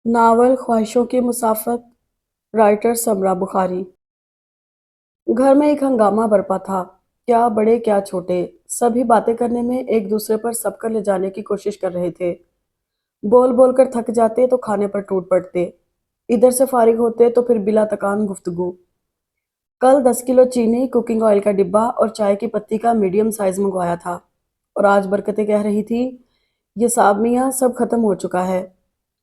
Novel ख्वाहिशों की मुसाफत। Writer समरा बुखारी। घर में एक हंगामा बरपा था। क्या बड़े क्या छोटे, सभी बातें करने में एक दूसरे पर सबकर ले जाने की कोशिश कर रहे थे। बोल बोल कर थक जाते तो खाने पर टूट पड़ते। इधर से फारिग होते तो फिर बिला तकान गुफ्तगू। कल 10 किलो चीनी, कुकिंग ऑयल का डिब्बा और चाय की पत्ती का मीडियम साइज मंगवाया था। और आज बरकतें कह रही थी, ये साहब मियाँ सब खत्म हो चुका है।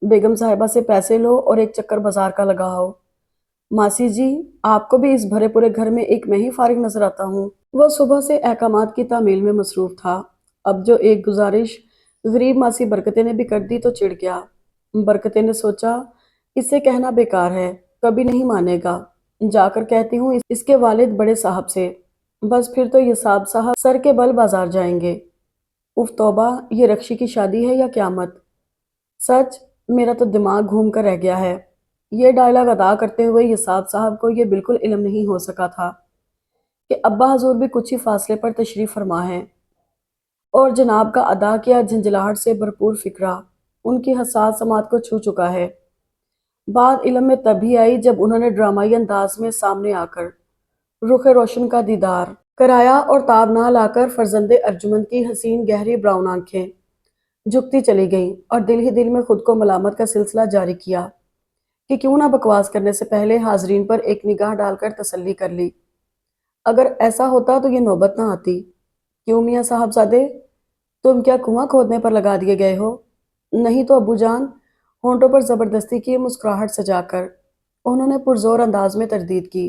बेगम साहिबा से पैसे लो और एक चक्कर बाजार का लगाओ। मासी जी, आपको भी इस भरे पूरे घर में एक मैं ही फारिग नजर आता हूँ। वह सुबह से अहकामात की तामील में मसरूफ था। अब जो एक गुजारिश गरीब मासी बरकते ने भी कर दी तो चिढ़ गया। बरकते ने सोचा, इससे कहना बेकार है, कभी नहीं मानेगा। जाकर कहती हूँ इसके वालिद बड़े साहब से। बस फिर तो ये साहब सर के बल बाजार जाएंगे। उफ तौबा, ये रक्षी की शादी है या क्यामत। सच, मेरा तो दिमाग घूम कर रह गया है। ये डायलॉग अदा करते हुए ये साहब को ये बिल्कुल इल्म नहीं हो सका था कि अब्बा हजूर भी कुछ ही फासले पर तशरीफ फरमा है। और जनाब का अदा किया झंझलाहट से भरपूर फिक्रा उनकी हसास समात को छू चुका है। बात इल्म में तभी आई जब उन्होंने ड्रामाई अंदाज में सामने आकर रुखे रोशन का दीदार कराया और ताब ना लाकर फरजंदे अर्जुमंद की हसीन गहरी ब्राउन आंखें झुकती चली गईं और दिल ही दिल में खुद को मलामत का सिलसिला जारी किया कि क्यों ना बकवास करने से पहले हाजरीन पर एक निगाह डालकर तसल्ली कर ली। अगर ऐसा होता तो ये नौबत ना आती। क्यों मियाँ साहबजादे, तुम क्या कुआं खोदने पर लगा दिए गए हो? नहीं तो अब्बू जान, होंठों पर जबरदस्ती की मुस्कुराहट सजाकर उन्होंने पुरजोर अंदाज में तरदीद की।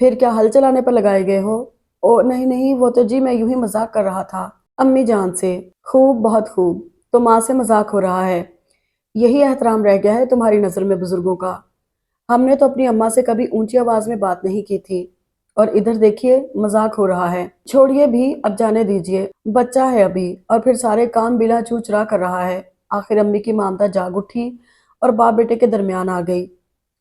फिर क्या हल चलाने पर लगाए गए हो? ओ नहीं नहीं, वो तो जी मैं यूं ही मजाक कर रहा था अम्मी जान से। खूब, बहुत खूब। तो माँ से मजाक हो रहा है। यही एहतराम रह गया है तुम्हारी नज़र में बुजुर्गों का। हमने तो अपनी अम्मा से कभी ऊंची आवाज में बात नहीं की थी, और इधर देखिए मजाक हो रहा है। छोड़िए भी, अब जाने दीजिए, बच्चा है अभी और फिर सारे काम बिला चू चरा कर रहा है। आखिर अम्मी की ममता जाग उठी और बाप बेटे के दरमियान आ गई।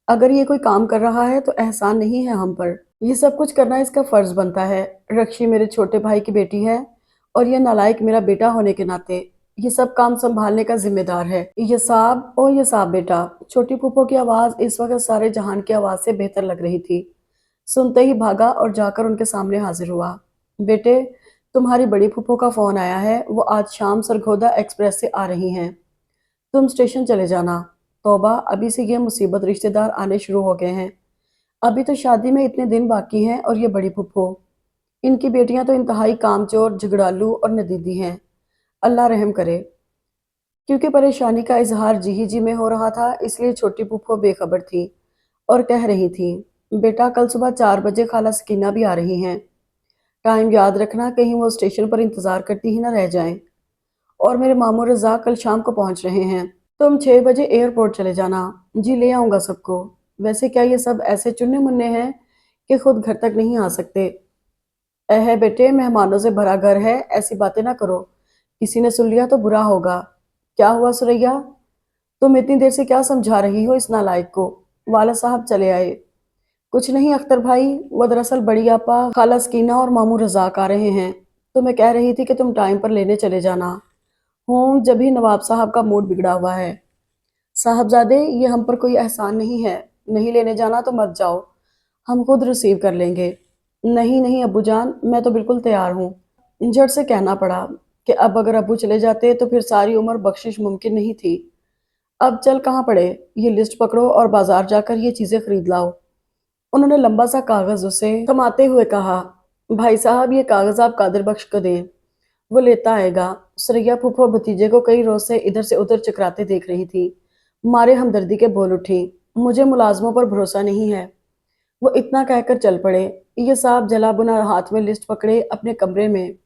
अगर ये कोई काम कर रहा है तो एहसान नहीं है हम पर, ये सब कुछ करना इसका फर्ज बनता है। रक्षी मेरे छोटे भाई की बेटी है और ये नालायक मेरा बेटा होने के नाते ये सब काम संभालने का जिम्मेदार है। ये साहब, ओ ये साहब बेटा। छोटी फूफो की आवाज इस वक्त सारे जहान की आवाज से बेहतर लग रही थी। सुनते ही भागा और जाकर उनके सामने हाजिर हुआ। बेटे, तुम्हारी बड़ी फूफो का फोन आया है, वो आज शाम सरगोदा एक्सप्रेस से आ रही हैं। तुम स्टेशन चले जाना। तौबा, अभी से ये मुसीबत रिश्तेदार आने शुरू हो गए हैं। अभी तो शादी में इतने दिन बाकी हैं और ये बड़ी फूफो, इनकी बेटियां तो इंतहाई कामचोर, झगड़ालू और नदीदी हैं। अल्लाह रहम करे। क्योंकि परेशानी का इजहार जी ही जी में हो रहा था, इसलिए छोटी फूफो बेखबर थी और कह रही थी, बेटा कल सुबह 4 बजे खाला सकीना भी आ रही हैं। टाइम याद रखना, कहीं वो स्टेशन पर इंतजार करती ही ना रह जाएं। और मेरे मामू रजा कल शाम को पहुंच रहे हैं। तुम 6 बजे एयरपोर्ट चले जाना। जी ले आऊंगा सबको। वैसे क्या ये सब ऐसे चुन्ने मुन्ने हैं कि खुद घर तक नहीं आ सकते? है बेटे, मेहमानों से भरा घर है, ऐसी बातें ना करो, किसी ने सुन लिया तो बुरा होगा। क्या हुआ सुरैया, तुम इतनी देर से क्या समझा रही हो इस नालायक को? वाला साहब चले आए। कुछ नहीं अख्तर भाई, वो दरअसल बड़ी आपा खाला सकीना और मामू रजाक आ रहे हैं, तो मैं कह रही थी कि तुम टाइम पर लेने चले जाना। हूँ, जब ही नवाब साहब का मूड बिगड़ा हुआ है। साहबजादे, ये हम पर कोई एहसान नहीं है। नहीं लेने जाना तो मत जाओ, हम खुद रिसीव कर लेंगे। नहीं नहीं अब्बू जान, मैं तो बिल्कुल तैयार हूँ। झट से कहना पड़ा कि अब अगर अब्बू चले जाते तो फिर सारी उम्र बख्शिश मुमकिन नहीं थी। अब चल कहाँ पड़े, ये लिस्ट पकड़ो और बाजार जाकर ये चीजें खरीद लाओ। उन्होंने लंबा सा कागज उसे थमाते हुए कहा, भाई साहब ये कागज आप कादिर बख्श को दें, वो लेता आएगा। सरैया फूफो भतीजे को कई रोज से इधर से उधर चकराते देख रही थी। मारे हमदर्दी के बोल उठी, मुझे मुलाजमों पर भरोसा नहीं है। वो इतना कहकर चल पड़े। ये साहब जला बुना हाथ में लिस्ट पकड़े अपने कमरे में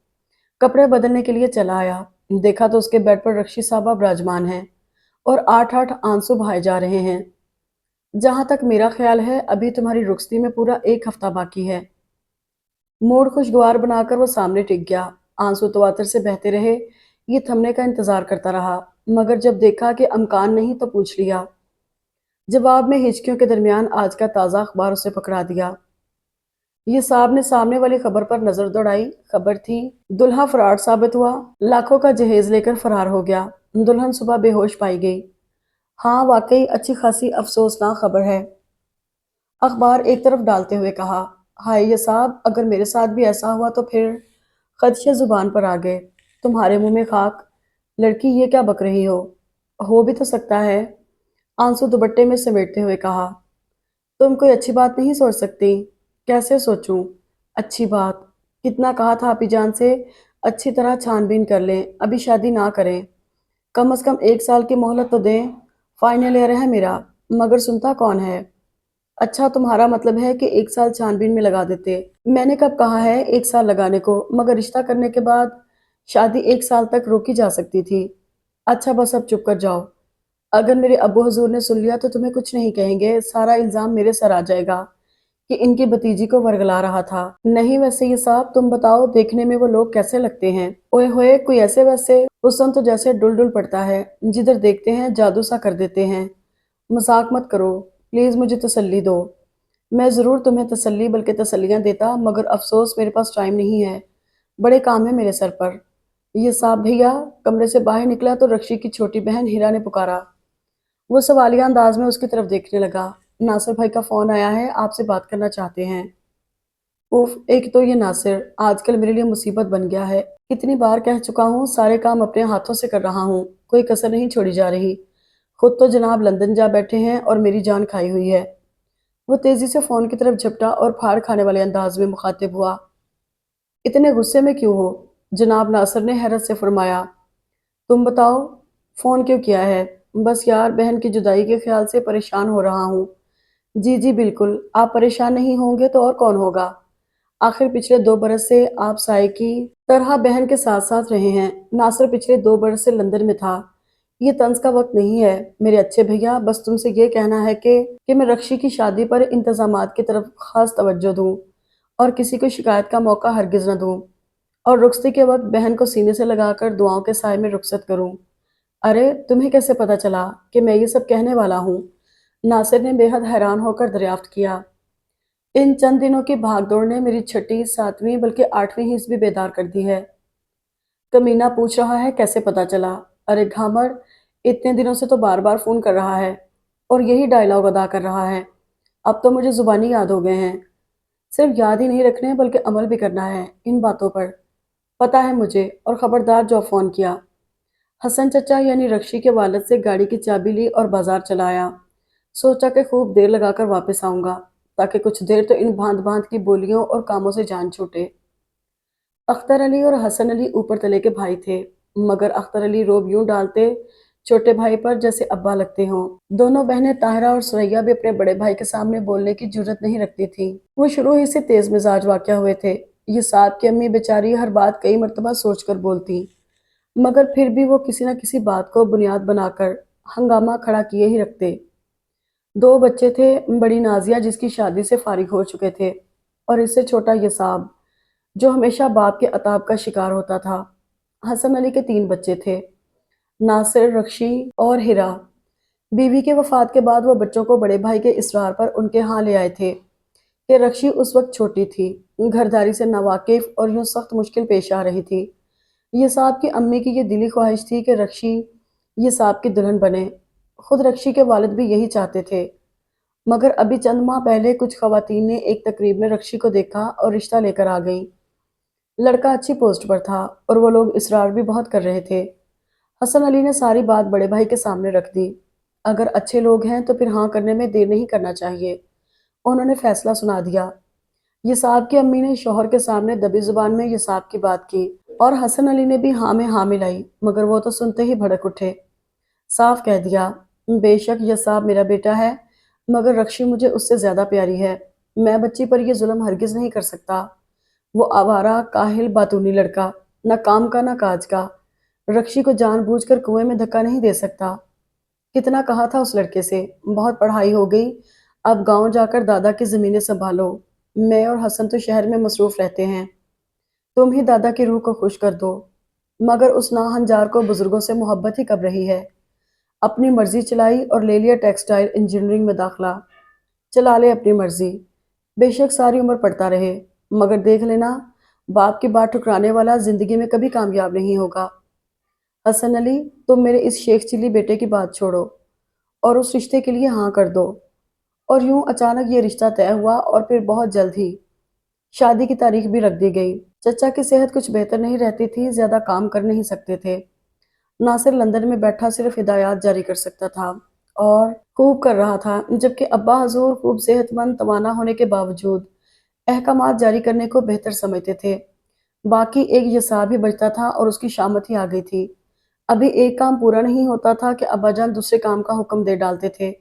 कपड़े बदलने के लिए चला आया। देखा तो उसके बेड पर रक्षी साहबा विराजमान है और आठ आठ आंसू बहाए जा रहे हैं। जहां तक मेरा ख्याल है अभी तुम्हारी रुखसती में पूरा एक हफ्ता बाकी है। मूड खुशगवार बनाकर वो सामने टिक गया। आंसू तवातर से बहते रहे। ये थमने का इंतजार करता रहा, मगर जब देखा कि अमकान नहीं तो पूछ लिया। जवाब में हिचकियों के दरमियान आज का ताज़ा अखबार उसे पकड़ा दिया। ये साहब ने सामने वाली खबर पर नजर दौड़ाई। खबर थी, दुल्हा फरार साबित हुआ, लाखों का जहेज लेकर फरार हो गया। दुल्हन सुबह बेहोश पाई गई। हाँ वाकई अच्छी खासी अफसोसनाक खबर है, अखबार एक तरफ डालते हुए कहा। हाय ये साहब, अगर मेरे साथ भी ऐसा हुआ तो फिर। खदशे जुबान पर आ गए। तुम्हारे मुंह में खाक। लड़की ये क्या बक रही हो भी तो सकता है। आंसू दुपट्टे में समेटते हुए कहा। तुम कोई अच्छी बात नहीं सोच सकती। कैसे सोचूं? अच्छी बात। कितना कहा था आपी जान से, अच्छी तरह छानबीन कर लें, अभी शादी ना करें। कम से कम 1 साल की मोहलत तो दें। फाइनल ईयर है मेरा। मगर सुनता कौन है? अच्छा तुम्हारा मतलब है कि 1 साल छानबीन में लगा देते। मैंने कब कहा है 1 साल लगाने को, मगर रिश्ता करने के बाद शादी 1 साल तक रोकी जा सकती थी। अच्छा बस अब चुप कर जाओ। अगर मेरे अब्बू हजूर ने सुन लिया तो तुम्हें कुछ नहीं कहेंगे, सारा इल्जाम मेरे सर आ जाएगा कि इनकी भतीजी को वर्गला रहा था। नहीं वैसे ये साहब, तुम बताओ देखने में वो लोग कैसे लगते हैं? ओए होए, कोई ऐसे वैसे हुस्न तो जैसे डुल डुल पड़ता है, जिधर देखते हैं जादू सा कर देते हैं। मजाक मत करो, प्लीज मुझे तसल्ली दो। मैं जरूर तुम्हें तसल्ली बल्कि तसल्लियां देता, मगर अफसोस मेरे पास टाइम नहीं है। बड़े काम है मेरे सर पर। ये साहब भैया। कमरे से बाहर निकला तो रक्षी की छोटी बहन हीरा ने पुकारा। वो सवालिया अंदाज में उसकी तरफ देखने लगा। नासिर भाई का फोन आया है, आपसे बात करना चाहते हैं। उफ, एक तो ये नासिर आजकल मेरे लिए मुसीबत बन गया है। कितनी बार कह चुका हूँ, सारे काम अपने हाथों से कर रहा हूँ, कोई कसर नहीं छोड़ी जा रही। खुद तो जनाब लंदन जा बैठे हैं और मेरी जान खाई हुई है। वो तेजी से फोन की तरफ झपटा और फाड़ खाने वाले अंदाज में मुखातिब हुआ। इतने गुस्से में क्यों हो? जनाब नासिर ने हैरत से फरमाया। तुम बताओ, फोन क्यों किया है? बस यार, बहन की जुदाई के ख्याल से परेशान हो रहा हूँ। जी जी बिल्कुल, आप परेशान नहीं होंगे तो और कौन होगा। आखिर पिछले 2 बरस से आप साय की तरह बहन के साथ साथ रहे हैं। नासिर पिछले 2 बरस से लंदन में था। ये तंज का वक्त नहीं है मेरे अच्छे भैया। बस तुमसे ये कहना है कि मैं रक्षी की शादी पर इंतजामात की तरफ खास तवज्जो दूं और किसी को शिकायत का मौका हरगिज न दूं, और रुखसती के वक्त बहन को सीने से लगाकर दुआओं के साय में रुखसत करूं। अरे तुम्हें कैसे पता चला कि मैं ये सब कहने वाला हूँ? नासिर ने बेहद हैरान होकर दरियाफ्त किया। इन चंद दिनों की भागदौड़ ने मेरी छठी, सातवीं बल्कि 8वीं हिस्स भी बेदार कर दी है। कमीना पूछ रहा है कैसे पता चला? अरे घामर, इतने दिनों से तो बार बार फोन कर रहा है और यही डायलॉग अदा कर रहा है। अब तो मुझे जुबानी याद हो गए हैं। सिर्फ याद ही नहीं रखने बल्कि अमल भी करना है इन बातों पर। पता है मुझे, और खबरदार जो फोन किया। हसन चचा यानी रक्षी के वालिद से गाड़ी की चाबी ली और बाजार चला आया। सोचा कि खूब देर लगाकर वापस आऊंगा ताकि कुछ देर तो इन भांत भांत की बोलियों और कामों से जान छूटे। अख्तर अली और हसन अली ऊपर तले के भाई थे, मगर अख्तर अली रोब यूं डालते छोटे भाई पर जैसे अब्बा लगते हों। दोनों बहनें ताहिरा और सुरैया भी अपने बड़े भाई के सामने बोलने की जुर्रत नहीं रखती थीं। वो शुरू ही से तेज मिजाज वाक़या हुए थे। ये साहब की अम्मी बेचारी हर बात कई मर्तबा सोच कर बोलती, मगर फिर भी वो किसी न किसी बात को बुनियाद बनाकर हंगामा खड़ा किए ही रखते। 2 बच्चे थे, बड़ी नाजिया जिसकी शादी से फारिग हो चुके थे, और इससे छोटा यसाब जो हमेशा बाप के अताब का शिकार होता था। हसन अली के 3 बच्चे थे, नासिर, रक्षी और हिरा। बीवी के वफात के बाद वो बच्चों को बड़े भाई के इसरार पर उनके यहाँ ले आए थे कि रक्षी उस वक्त छोटी थी, घरदारी से नावाकिफ और यूं सख्त मुश्किल पेश आ रही थी। ये साहब की अम्मी की ये दिली ख्वाहिश थी कि रक्षी ये साहब की दुल्हन बने। खुद रक्षी के वालिद भी यही चाहते थे, मगर अभी चंद माह पहले कुछ खवातीन ने एक तकरीब में रक्षी को देखा और रिश्ता लेकर आ गईं। लड़का अच्छी पोस्ट पर था और वो लोग इसरार भी बहुत कर रहे थे। हसन अली ने सारी बात बड़े भाई के सामने रख दी। अगर अच्छे लोग हैं तो फिर हाँ करने में देर नहीं करना चाहिए। उन्होंने फैसला सुना दिया। ये साहब की अम्मी ने शौहर के सामने दबी जुबान में ये साहब की बात की, और हसन अली ने भी हाँ में हाँ मिलाई, मगर वो तो सुनते ही भड़क उठे। साफ कह दिया, बेशक यह साहब मेरा बेटा है, मगर रक्षी मुझे उससे ज्यादा प्यारी है। मैं बच्ची पर यह जुल्म हरगिज नहीं कर सकता। वो आवारा, काहिल, बातूनी लड़का, न काम का न काज का, रक्षी को जानबूझकर कुएं में धक्का नहीं दे सकता। कितना कहा था उस लड़के से, बहुत पढ़ाई हो गई, अब गांव जाकर दादा की जमीनें संभालो। मैं और हसन तो शहर में मसरूफ रहते हैं, तुम ही दादा की रूह को खुश कर दो। मगर उस नाहंजार को बुजुर्गों से मोहब्बत ही कब रही है। अपनी मर्जी चलाई और ले लिया टेक्सटाइल इंजीनियरिंग में दाखला। चला ले अपनी मर्जी, बेशक सारी उम्र पढ़ता रहे, मगर देख लेना, बाप की बात ठुकराने वाला जिंदगी में कभी कामयाब नहीं होगा। हसन अली, तुम मेरे इस शेख चिल्ली बेटे की बात छोड़ो। اور اس رشتے کے لیے ہاں کر دو۔ اور یوں اچانک یہ رشتہ طے ہوا اور پھر بہت جلد ہی شادی کی تاریخ بھی رکھ دی گئی۔ چچا کی صحت کچھ بہتر نہیں رہتی تھی، زیادہ کام کر نہیں سکتے تھے۔ ناصر لندن میں بیٹھا صرف ہدایات جاری کر سکتا تھا اور خوب کر رہا تھا، جبکہ ابا حضور خوب صحت مند توانا ہونے کے باوجود احکامات جاری کرنے کو بہتر سمجھتے تھے۔ باقی ایک یساب ہی بچتا تھا اور اس کی شامت ہی آ گئی تھی۔ ابھی ایک کام پورا نہیں ہوتا تھا کہ ابا جان دوسرے کام کا حکم دے ڈالتے تھے۔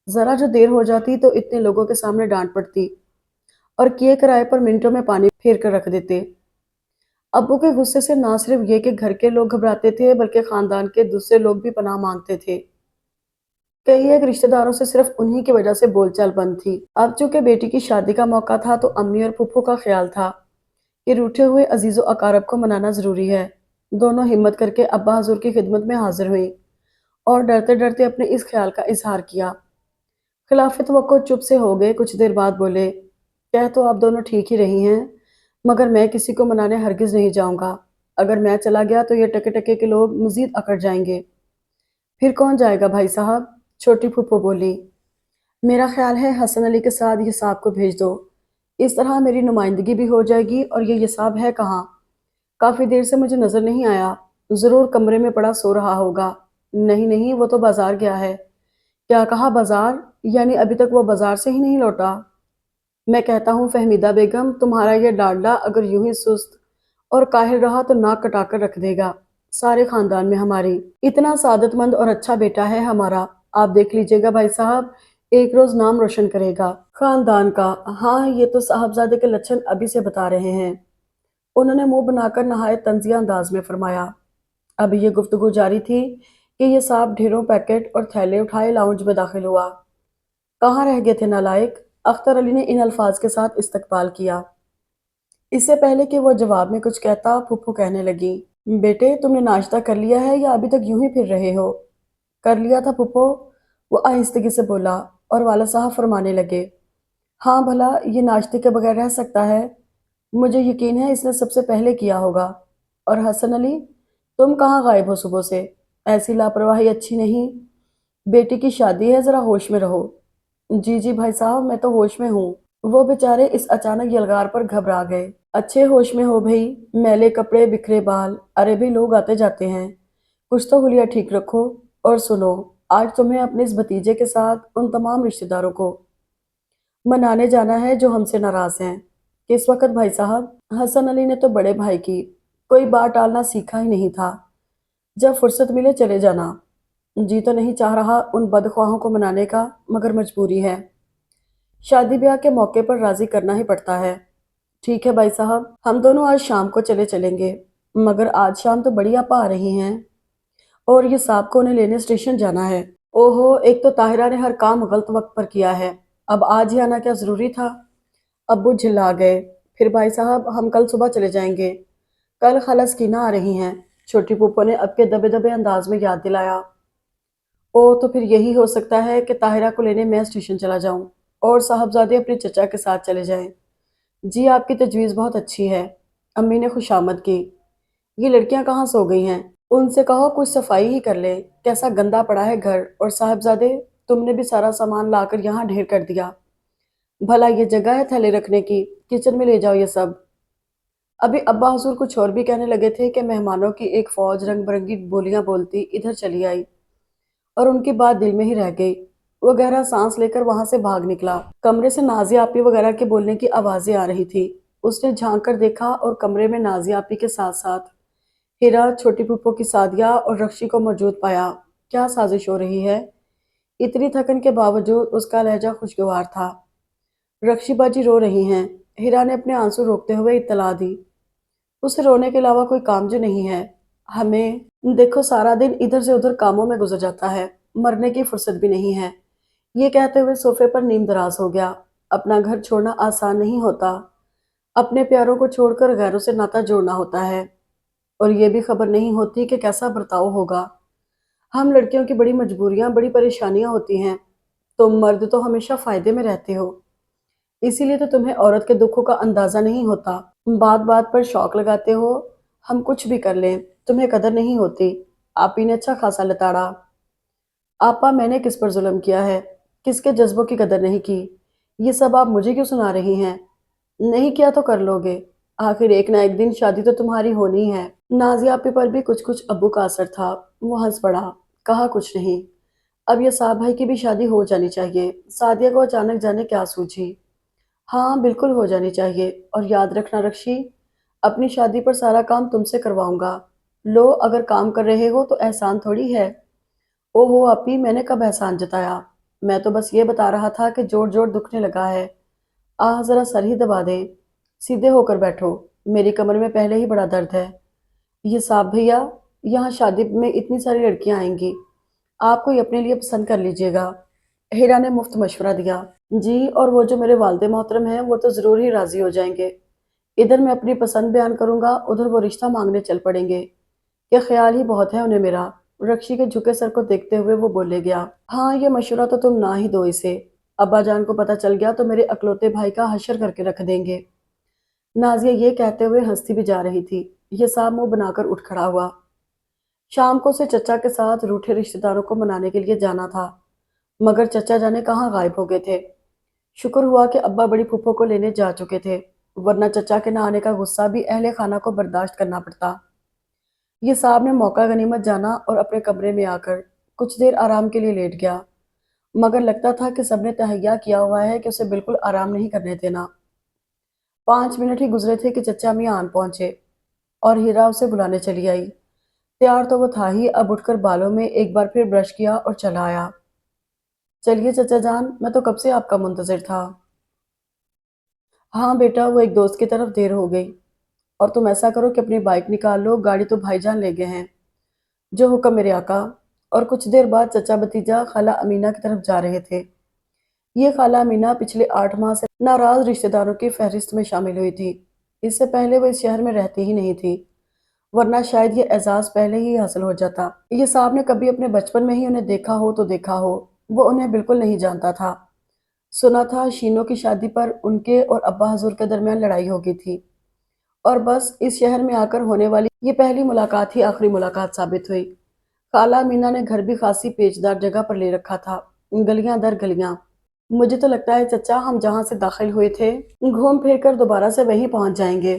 ذرا جو دیر ہو جاتی تو اتنے لوگوں کے سامنے ڈانٹ پڑتی اور کیے کرائے پر منٹوں میں پانی پھیر کر رکھ دیتے۔ ابو کے غصے سے نہ صرف یہ کہ گھر کے لوگ گھبراتے تھے بلکہ خاندان کے دوسرے لوگ بھی پناہ مانگتے تھے۔ کئی ایک رشتہ داروں سے صرف انہی کی وجہ سے بول چال بند تھی۔ اب چونکہ بیٹی کی شادی کا موقع تھا تو امی اور پھپھو کا خیال تھا کہ روٹھے ہوئے عزیز و اقارب کو منانا ضروری ہے۔ دونوں ہمت کر کے ابا حضور کی خدمت میں حاضر ہوئیں اور ڈرتے ڈرتے اپنے اس خیال کا اظہار کیا۔ خلاف توقع چپ سے ہو گئے، کچھ دیر بعد بولے، کہہ تو آپ دونوں ٹھیک ہی رہی ہیں، مگر میں کسی کو منانے ہرگز نہیں جاؤں گا۔ اگر میں چلا گیا تو یہ ٹکے ٹکے کے لوگ مزید اکڑ جائیں گے۔ پھر کون جائے گا بھائی صاحب؟ چھوٹی پھپھو بولی۔ میرا خیال ہے حسن علی کے ساتھ یہ صاحب کو بھیج دو، اس طرح میری نمائندگی بھی ہو جائے گی۔ اور یہ صاحب ہے کہاں؟ کافی دیر سے مجھے نظر نہیں آیا، ضرور کمرے میں پڑا سو رہا ہوگا۔ نہیں نہیں، وہ تو بازار گیا ہے۔ کیا کہا بازار؟ یعنی ابھی تک وہ بازار سے ہی نہیں لوٹا؟ میں کہتا ہوں فہمیدہ بیگم، تمہارا یہ ڈانڈا اگر یوں ہی سست اور کاہل رہا تو ناک کٹا کر رکھ دے گا سارے خاندان میں ہماری۔ اتنا سعادت مند اور اچھا بیٹا ہے ہمارا، آپ دیکھ لیجئے گا بھائی صاحب، ایک روز نام روشن کرے گا خاندان کا۔ ہاں، یہ تو صاحبزادے کے لچھن ابھی سے بتا رہے ہیں، انہوں نے منہ بنا کر نہایت طنزیہ انداز میں فرمایا۔ اب یہ گفتگو جاری تھی کہ یہ صاحب ڈھیروں پیکٹ اور تھیلے اٹھائے لاؤنج میں داخل ہوا۔ کہاں رہ گئے تھے نالائق؟ اختر علی نے ان الفاظ کے ساتھ استقبال کیا۔ اس سے پہلے کہ وہ جواب میں کچھ کہتا، پھپھو کہنے لگی، بیٹے تم نے ناشتہ کر لیا ہے یا ابھی تک یوں ہی پھر رہے ہو؟ کر لیا تھا پھپھو، وہ آہستگی سے بولا، اور والد صاحب فرمانے لگے، ہاں بھلا یہ ناشتے کے بغیر رہ سکتا ہے؟ مجھے یقین ہے اس نے سب سے پہلے کیا ہوگا۔ اور حسن علی، تم کہاں غائب ہو صبح سے؟ ایسی لاپرواہی اچھی نہیں، بیٹی کی شادی ہے، ذرا ہوش میں رہو۔ جی جی بھائی صاحب، میں تو ہوش میں ہوں۔ وہ بیچارے اس اچانک یلغار پر گھبرا گئے۔ اچھے ہوش میں ہو بھئی، میلے کپڑے، بکھرے بال، ارے بھی لوگ آتے جاتے ہیں، کچھ تو حلیہ ٹھیک رکھو۔ اور سنو، آج تمہیں اپنے اس بھتیجے کے ساتھ ان تمام رشتہ داروں کو منانے جانا ہے جو ہم سے ناراض ہیں۔ کس وقت بھائی صاحب؟ حسن علی نے تو بڑے بھائی کی کوئی بات ٹالنا سیکھا ہی نہیں تھا، جب فرصت ملے چلے جانا۔ جی تو نہیں چاہ رہا ان بدخواہوں کو منانے کا، مگر مجبوری ہے، شادی بیاہ کے موقع پر راضی کرنا ہی پڑتا ہے۔ ٹھیک ہے بھائی صاحب، ہم دونوں آج شام کو چلیں گے، مگر آج شام تو بڑی آپا آ رہی ہیں اور یہ صاحب کو انہیں لینے اسٹیشن جانا ہے۔ اوہو، ایک تو طاہرہ نے ہر کام غلط وقت پر کیا ہے، اب آج ہی آنا کیا ضروری تھا؟ ابو جھلا گئے۔ پھر بھائی صاحب ہم کل صبح چلے جائیں گے، کل خالہ سکینہ آ رہی ہیں، چھوٹی پھپھو نے اب کے دبے دبے انداز میں یاد دلایا۔ او تو پھر یہی ہو سکتا ہے کہ طاہرہ کو لینے میں اسٹیشن چلا جاؤں اور صاحبزادے اپنے چچا کے ساتھ چلے جائیں۔ جی آپ کی تجویز بہت اچھی ہے، امی نے خوشامد کی۔ یہ لڑکیاں کہاں سو گئی ہیں؟ ان سے کہو کچھ صفائی ہی کر لیں، کیسا گندا پڑا ہے گھر۔ اور صاحبزادے، تم نے بھی سارا سامان لا کر یہاں ڈھیر کر دیا، بھلا یہ جگہ ہے تھیلے رکھنے کی؟ کچن میں لے جاؤ یہ سب۔ ابھی ابا حضور کچھ اور بھی کہنے لگے تھے کہ مہمانوں کی ایک فوج رنگ برنگی بولیاں بولتی ادھر چلی آئی اور ان کی بات دل میں ہی رہ گئی۔ وہ گہرا سانس لے کر وہاں سے بھاگ نکلا۔ کمرے سے نازیہ آپی وغیرہ کے بولنے کی آوازیں آ رہی تھی۔ اس نے جھانک کر دیکھا اور کمرے میں نازیہ آپی کے ساتھ ساتھ ہیرا، چھوٹی پھپھو کی سعدیہ اور رخشی کو موجود پایا۔ کیا سازش ہو رہی ہے؟ اتنی تھکن کے باوجود اس کا لہجہ خوشگوار تھا۔ رخشی باجی رو رہی ہیں، ہیرا نے اپنے آنسو روکتے ہوئے اطلاع دی۔ اسے رونے کے علاوہ کوئی کام جو نہیں ہے، ہمیں دیکھو سارا دن ادھر سے ادھر کاموں میں گزر جاتا ہے، مرنے کی فرصت بھی نہیں ہے۔ یہ کہتے ہوئے صوفے پر نیم دراز ہو گیا۔ اپنا گھر چھوڑنا آسان نہیں ہوتا، اپنے پیاروں کو چھوڑ کر غیروں سے ناتا جوڑنا ہوتا ہے، اور یہ بھی خبر نہیں ہوتی کہ کیسا برتاؤ ہوگا۔ ہم لڑکیوں کی بڑی مجبوریاں، بڑی پریشانیاں ہوتی ہیں، تم مرد تو ہمیشہ فائدے میں رہتے ہو، اسی لیے تو تمہیں عورت کے دکھوں کا اندازہ نہیں ہوتا، بات بات پر شوق لگاتے ہو، ہم کچھ بھی کر لیں تمہیں قدر نہیں ہوتی۔ آپی نے اچھا خاصا لتاڑا۔ आपा, मैंने किस पर जुल्म किया है? किसके जज्बों की कदर नहीं की? ये सब आप मुझे क्यों सुना रही हैं? नहीं किया तो कर लोगे। आखिर एक ना एक दिन शादी तो तुम्हारी होनी है। नाजिया आपी पर भी कुछ कुछ अब्बू का असर था। वो हंस पड़ा। कहा कुछ नहीं। अब ये साहब भाई की भी शादी हो जानी चाहिए। सादिया को अचानक जाने क्या सूझी। हाँ, बिल्कुल हो जानी चाहिए। और याद रखना रक्षी, अपनी शादी पर सारा काम तुमसे करवाऊंगा। लो, अगर काम कर रहे हो तो एहसान थोड़ी है। ओहो अपी, मैंने कब एहसान जताया? मैं तो बस ये बता रहा था कि जोड़ जोड़ दुखने लगा है। जरा सर ही दबा दे। सीधे होकर बैठो। मेरी कमर में पहले ही बड़ा दर्द है। ये साहब भैया, यहाँ शादी में इतनी सारी लड़कियां आएंगी, आप कोई अपने लिए पसंद कर लीजिएगा। हीरा ने मुफ्त मशवरा दिया। जी, और वो जो मेरे वालिद मोहतरम हैं वो तो ज़रूर ही राज़ी हो जाएंगे। इधर मैं अपनी पसंद बयान करूंगा, उधर वो रिश्ता मांगने चल पड़ेंगे। ये ख्याल ही बहुत है उन्हें मेरा। रक्षी के झुके सर को देखते हुए वो बोले गया। हाँ, ये मशवरा तो तुम ना ही दो इसे। अब्बा जान को पता चल गया तो मेरे अकलौते भाई का हशर करके रख देंगे। नाजिया ये कहते हुए हंसती भी जा रही थी। ये साहब मुंह बनाकर उठ खड़ा हुआ। शाम को उसे चचा के साथ रूठे रिश्तेदारों को मनाने के लिए जाना था, मगर चचा जाने कहाँ गायब हो गए थे। शुक्र हुआ कि अब्बा बड़ी फूफो को लेने जा चुके थे, वरना चचा के न आने का गुस्सा भी अहले खाना को बर्दाश्त करना पड़ता। ये साहब ने मौका गनीमत जाना और अपने कमरे में आकर कुछ देर आराम के लिए लेट गया, मगर लगता था कि सबने तहैया किया हुआ है कि उसे बिल्कुल आराम नहीं करने देना। 5 मिनट ही गुजरे थे कि चचा मियाँ आन पहुंचे और हीरा उसे बुलाने चली आई। तैयार तो वो था ही, अब उठकर बालों में एक बार फिर ब्रश किया और चला आया। चलिए चचा जान, मैं तो कब से आपका मुंतजिर था। हाँ बेटा, वो एक दोस्त की तरफ देर हो गई। और तुम ऐसा करो कि अपनी बाइक निकाल लो, गाड़ी तो भाईजान ले गए हैं। जो हुक्म मेरे आका। और कुछ देर बाद चचा भतीजा खाला अमीना की तरफ जा रहे थे। ये खाला अमीना पिछले 8 माह से नाराज रिश्तेदारों की फहरिस्त में शामिल हुई थी। इससे पहले वो इस शहर में रहती ही नहीं थी, वरना शायद ये एजाज पहले ही हासिल हो जाता। ये साहब ने कभी अपने बचपन में ही उन्हें देखा हो तो देखा हो। वो उन्हें बिल्कुल नहीं जानता था। सुना था शीनो की शादी पर उनके और अब्बा हजूर के दरमियान लड़ाई हो गई थी, और बस इस शहर में आकर होने वाली ये पहली मुलाकात ही आखिरी मुलाकात साबित हुई। खाला मीना ने घर भी खासी पेचदार जगह पर ले रखा था, गलियां दर गलियां। मुझे तो लगता है चचा, हम जहां से दाखिल हुए थे घूम फिर कर दोबारा से वहीं पहुंच जाएंगे।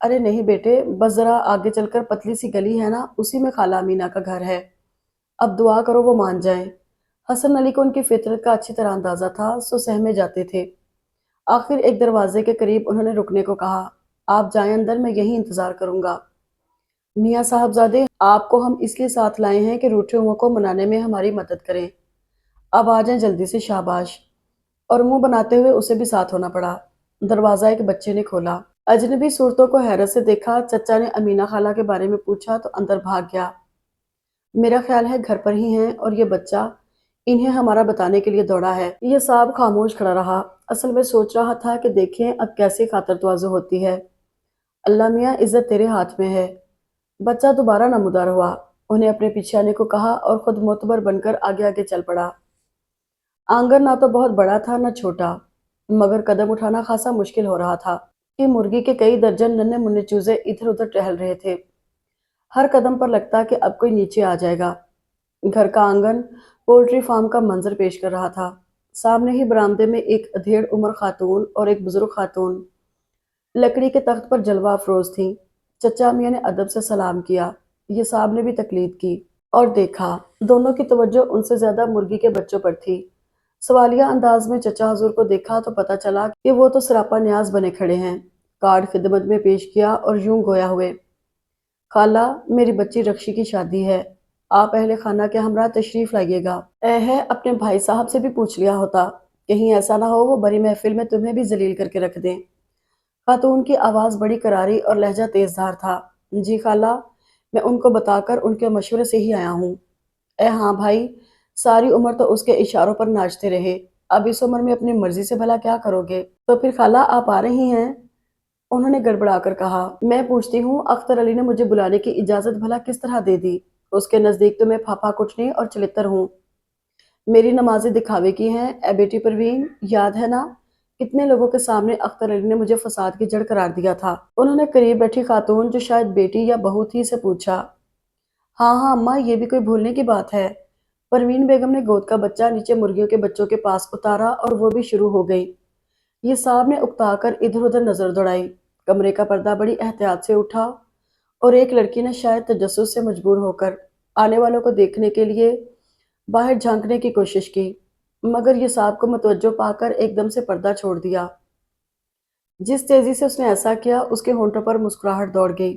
अरे नहीं बेटे, बस जरा आगे चलकर पतली सी गली है ना, उसी में खाला मीना का घर है। अब दुआ करो वो मान जाएं। हसन अली को उनकी फितरत का अच्छी तरह अंदाजा था, सो सहमे जाते थे। आखिर एक दरवाजे के करीब उन्होंने रुकने को कहा। आप जाएं अंदर, मैं यहीं इंतजार करूंगा। मियाँ साहबजादे, आपको हम इसलिए साथ लाए हैं कि रूठे हुओं को मनाने में हमारी मदद करें। अब आ जाएं जल्दी से, शाबाश। और मुंह बनाते हुए उसे भी साथ होना पड़ा। दरवाजा एक बच्चे ने खोला। अजनबी सूरतों को हैरत से देखा। चचा ने अमीना खाला के बारे में पूछा तो अंदर भाग गया। मेरा ख्याल है घर पर ही हैं, और ये बच्चा इन्हें हमारा बताने के लिए दौड़ा है। ये साहब खामोश खड़ा रहा। असल में सोच रहा था कि देखें अब कैसे खातर तवाज़ु होती है। अल्लाह मियाँ, इज्जत तेरे हाथ में है। बच्चा दोबारा नमूदार हुआ, उन्हें अपने पीछे आने को कहा और खुद मोतबर बनकर आगे आगे चल पड़ा। आंगन ना तो बहुत बड़ा था न छोटा, मगर कदम उठाना खासा मुश्किल हो रहा था कि मुर्गी के कई दर्जन नन्हे मुन्ने चूजे इधर उधर टहल रहे थे। हर कदम पर लगता कि अब कोई नीचे आ जाएगा। घर का आंगन पोल्ट्री फार्म का मंजर पेश कर रहा था। सामने ही बरामदे में एक अधेड़ उम्र खातून और एक बुजुर्ग खातून लकड़ी के तख्त पर जलवा अफरोज थी। चचा मियाँ ने अदब से सलाम किया। ये साहब ने भी तकलीद की और देखा, दोनों की तवज्जो उनसे ज्यादा मुर्गी के बच्चों पर थी। सवालिया अंदाज में चचा हजूर को देखा तो पता चला कि वो तो सरापा न्याज बने खड़े हैं। कार्ड खिदमत में पेश किया और यूं गोया हुए। खाला, मेरी बच्ची रक्षी की शादी है, आप अहले खाना के हमरा तशरीफ लाइएगा। है अपने भाई साहब से भी पूछ लिया होता, कहीं ऐसा ना हो वो बड़ी महफिल में तुम्हें भी जलील करके रख दें। खातून की आवाज़ बड़ी करारी और लहजा तेजधार था। जी खाला, मैं उनको बताकर उनके मशवरे से ही आया हूँ। ए हाँ भाई, सारी उम्र तो उसके इशारों पर नाचते रहे, अब इस उम्र में अपनी मर्जी से भला क्या करोगे? तो फिर खाला आप आ रही हैं? उन्होंने गड़बड़ाकर कहा। मैं पूछती हूँ, अख्तर अली ने मुझे बुलाने की इजाजत भला किस तरह दे दी? उसके नजदीक तो मैं फाफा कुटनी और चलित्र हूँ। मेरी नमाजें दिखावे की हैं। ए बेटी परवीन, याद है ना कितने लोगों के सामने अख्तर अली ने मुझे फसाद की जड़ करार दिया था? उन्होंने करीब बैठी खातून जो शायद बेटी या बहू थी से पूछा। हाँ हाँ अम्मा, ये भी कोई भूलने की बात है। परवीन बेगम ने गोद का बच्चा नीचे मुर्गियों के बच्चों के पास उतारा और वो भी शुरू हो गई। ये साहब ने उकताकर इधर उधर नजर दौड़ाई। कमरे का पर्दा बड़ी एहतियात से उठा और एक लड़की ने शायद तजस्सुस से मजबूर होकर आने वालों को देखने के लिए बाहर झांकने की कोशिश की, मगर ये साहब को मुतवज्जो पाकर एकदम से पर्दा छोड़ दिया। जिस तेजी से उसने ऐसा किया, उसके होंठों पर मुस्कुराहट दौड़ गई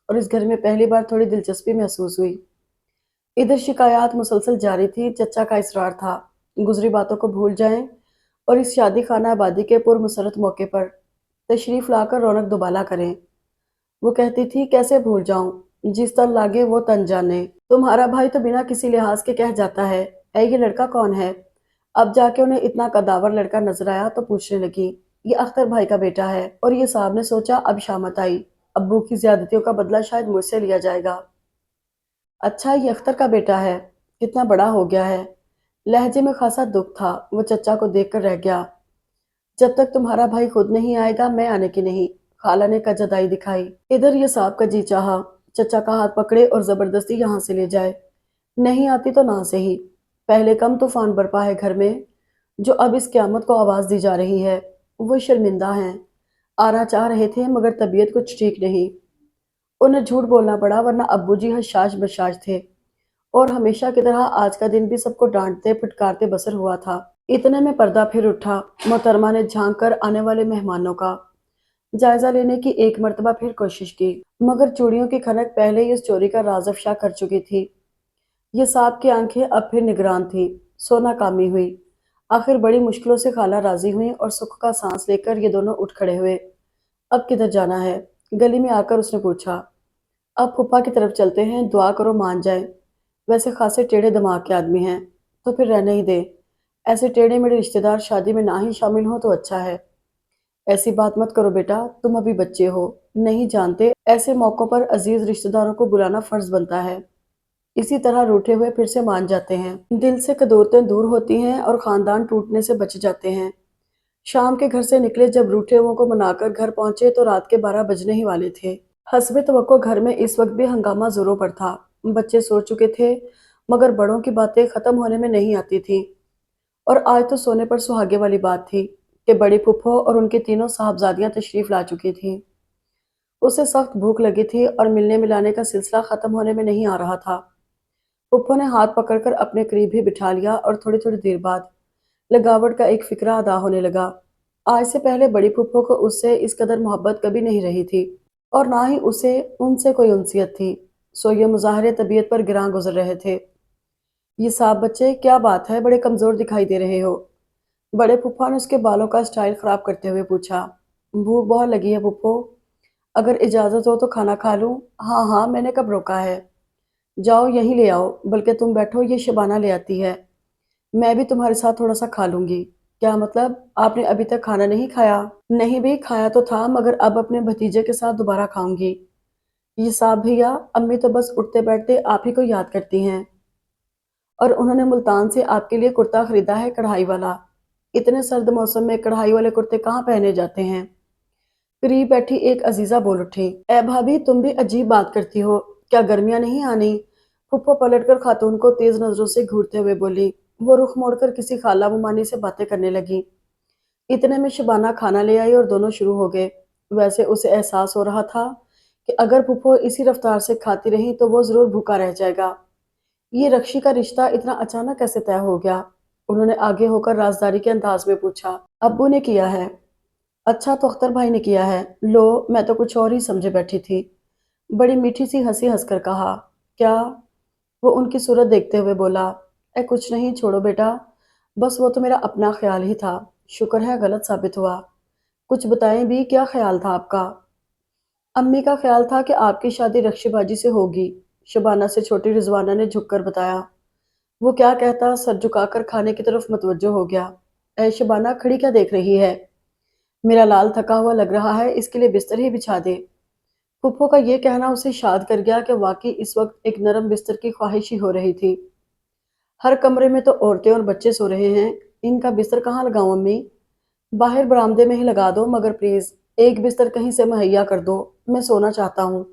और इस घर में पहली बार थोड़ी दिलचस्पी महसूस हुई। इधर शिकायत मुसलसल जारी थी। चचा का इसरार था, गुजरी बातों को भूल जाएं और इस शादी खाना आबादी के पुरमसरत मौके पर तशरीफ लाकर रौनक दुबाला करें। वो कहती थी, कैसे भूल जाऊं, जिस तन लागे वो तन जाने। तुम्हारा भाई तो बिना किसी लिहाज के कह जाता है, ऐ ये लड़का कौन है? अब जाके उन्हें इतना कदावर लड़का नजर आया तो पूछने लगी, ये अख्तर भाई का बेटा है। और ये साहब ने सोचा अब शामत आई, अब्बू की ज्यादतियों का बदला शायद मुझसे लिया जाएगा। अच्छा, ये अख्तर का बेटा है, कितना बड़ा हो गया है। लहजे में खासा दुख था। वो चचा को देखकर रह गया। जब तक तुम्हारा भाई खुद नहीं आएगा मैं आने की नहीं, खाला ने कजदाई दिखाई। इधर ये साहब का जी चाहा चचा का हाथ पकड़े और जबरदस्ती यहाँ से ले जाए। नहीं आती तो ना सही, पहले कम तूफान बरपा है घर में, जो अब इस क्यामत को आवाज दी जा रही है। वो शर्मिंदा हैं, आना चाह रहे थे मगर तबीयत कुछ ठीक नहीं। उन्हें झूठ बोलना पड़ा, वरना अब्बू जी हशाश बशाश थे और हमेशा की तरह आज का दिन भी सबको डांटते फटकारते बसर हुआ था। इतने में पर्दा फिर उठा। मोहतरमा ने झांक कर आने वाले मेहमानों का जायजा लेने की एक मर्तबा फिर कोशिश की, मगर चूड़ियों की खनक पहले ही उस चोरी का राज अफशा कर चुकी थी। ये सांप की आंखें अब फिर निगरान थी। सोना कामी हुई। आखिर बड़ी मुश्किलों से खाला राजी हुई और सुख का सांस लेकर ये दोनों उठ खड़े हुए। अब किधर जाना है? गली में आकर उसने पूछा। अब फूफा की तरफ चलते हैं, दुआ करो मान जाए। वैसे खासे टेढ़े दिमाग के आदमी हैं, तो फिर रहने ही दे। ऐसे टेढ़े मेढ़े रिश्तेदार शादी में ना ही शामिल हो तो अच्छा है। ऐसी बात मत करो बेटा, तुम अभी बच्चे हो, नहीं जानते ऐसे मौकों पर अजीज रिश्तेदारों को बुलाना फर्ज बनता है। इसी तरह रूठे हुए फिर से मान जाते हैं। दिल से कदूरतें दूर होती हैं और खानदान टूटने से बच जाते हैं। शाम के घर से निकले, जब रूठे हुओं को मनाकर घर पहुंचे तो रात के 12 बजने ही वाले थे। हस्बे तवक्को घर में इस वक्त भी हंगामा जोरों पर था। बच्चे सो चुके थे, मगर बड़ों की बातें खत्म होने में नहीं आती थी। और आज तो सोने पर सुहागे वाली बात थी कि बड़ी फुफ्फो और उनकी तीनों साहबजादियां तशरीफ ला चुकी थी। उसे सख्त भूख लगी थी और मिलने मिलाने का सिलसिला खत्म होने में नहीं आ रहा था। फुफ्फो ने हाथ पकड़कर अपने करीब ही बिठा लिया और थोड़ी थोड़ी देर बाद लगावट का एक फिक्रा अदा होने लगा। आज से पहले बड़ी फुफ्फो को उससे इस कदर मोहब्बत कभी नहीं रही थी और ना ही उसे उनसे कोई उनसियत थी। सो ये मुजाहरे तबीयत पर गिरां गुजर रहे थे। ये साहब बच्चे, क्या बात है, बड़े कमजोर दिखाई दे रहे हो? बड़े फुफ्फा ने उसके बालों का स्टाइल खराब करते हुए पूछा। भूख बहुत लगी है फुफ्फो, अगर इजाजत हो तो खाना खा लूं? हाँ हाँ, मैंने कब रोका है। जाओ यहीं ले आओ, बल्कि तुम बैठो, ये शबाना ले आती है। मैं भी तुम्हारे साथ थोड़ा सा खा लूंगी। क्या मतलब, आपने अभी तक खाना नहीं खाया? नहीं भी खाया तो था, मगर अब अपने भतीजे के साथ दोबारा खाऊंगी। ये साहब भैया, अम्मी तो बस उठते बैठते आप ही को याद करती हैं और उन्होंने मुल्तान से आपके लिए कुर्ता खरीदा है, कढ़ाई वाला। इतने सर्द मौसम में कढ़ाई वाले कुर्ते कहाँ पहने जाते हैं? करीब बैठी एक अजीजा बोल उठी। ए भाभी, तुम भी अजीब बात करती हो, क्या गर्मियां नहीं आनी? फुप्पो पलटकर खातून को तेज नजरों से घूरते हुए बोली। वो रुख मोड़कर किसी खाला मुमानी से बातें करने लगी। इतने में शबाना खाना ले आई और दोनों शुरू हो गए। वैसे उसे एहसास हो रहा था कि अगर फुप्पो इसी रफ्तार से खाती रही तो वो जरूर भूखा रह जाएगा। ये रक्षी का रिश्ता इतना अचानक कैसे तय हो गया? उन्होंने आगे होकर राजदारी के अंदाज में पूछा। अब्बू ने किया है। अच्छा, तो अख्तर भाई ने किया है। लो, मैं तो कुछ और ही समझे बैठी थी। बड़ी मीठी सी हंसी हंसकर कहा। क्या? वो उनकी सूरत देखते हुए बोला। ए कुछ नहीं, छोड़ो बेटा, बस वो तो मेरा अपना ख्याल ही था। शुक्र है गलत साबित हुआ। कुछ बताएं भी, क्या ख्याल था आपका? अम्मी का ख्याल था कि आपकी शादी रक्षी बाजी से होगी, शबाना से छोटी रिजवाना ने झुककर बताया। वो क्या कहता, सर झुकाकर खाने की तरफ मुतवज्जो हो गया। ऐ शबाना, खड़ी क्या देख रही है? मेरा लाल थका हुआ लग रहा है, इसके लिए बिस्तर ही बिछा दे। फुप्पो का ये कहना उसे शाद कर गया कि वाकई इस वक्त एक नरम बिस्तर की ख्वाहिश ही हो रही थी। हर कमरे में तो औरतें और बच्चे सो रहे हैं, इनका बिस्तर कहाँ लगाऊं अम्मी? बाहर बरामदे में ही लगा दो, मगर प्लीज एक बिस्तर कहीं से मुहैया कर दो, मैं सोना चाहता हूँ।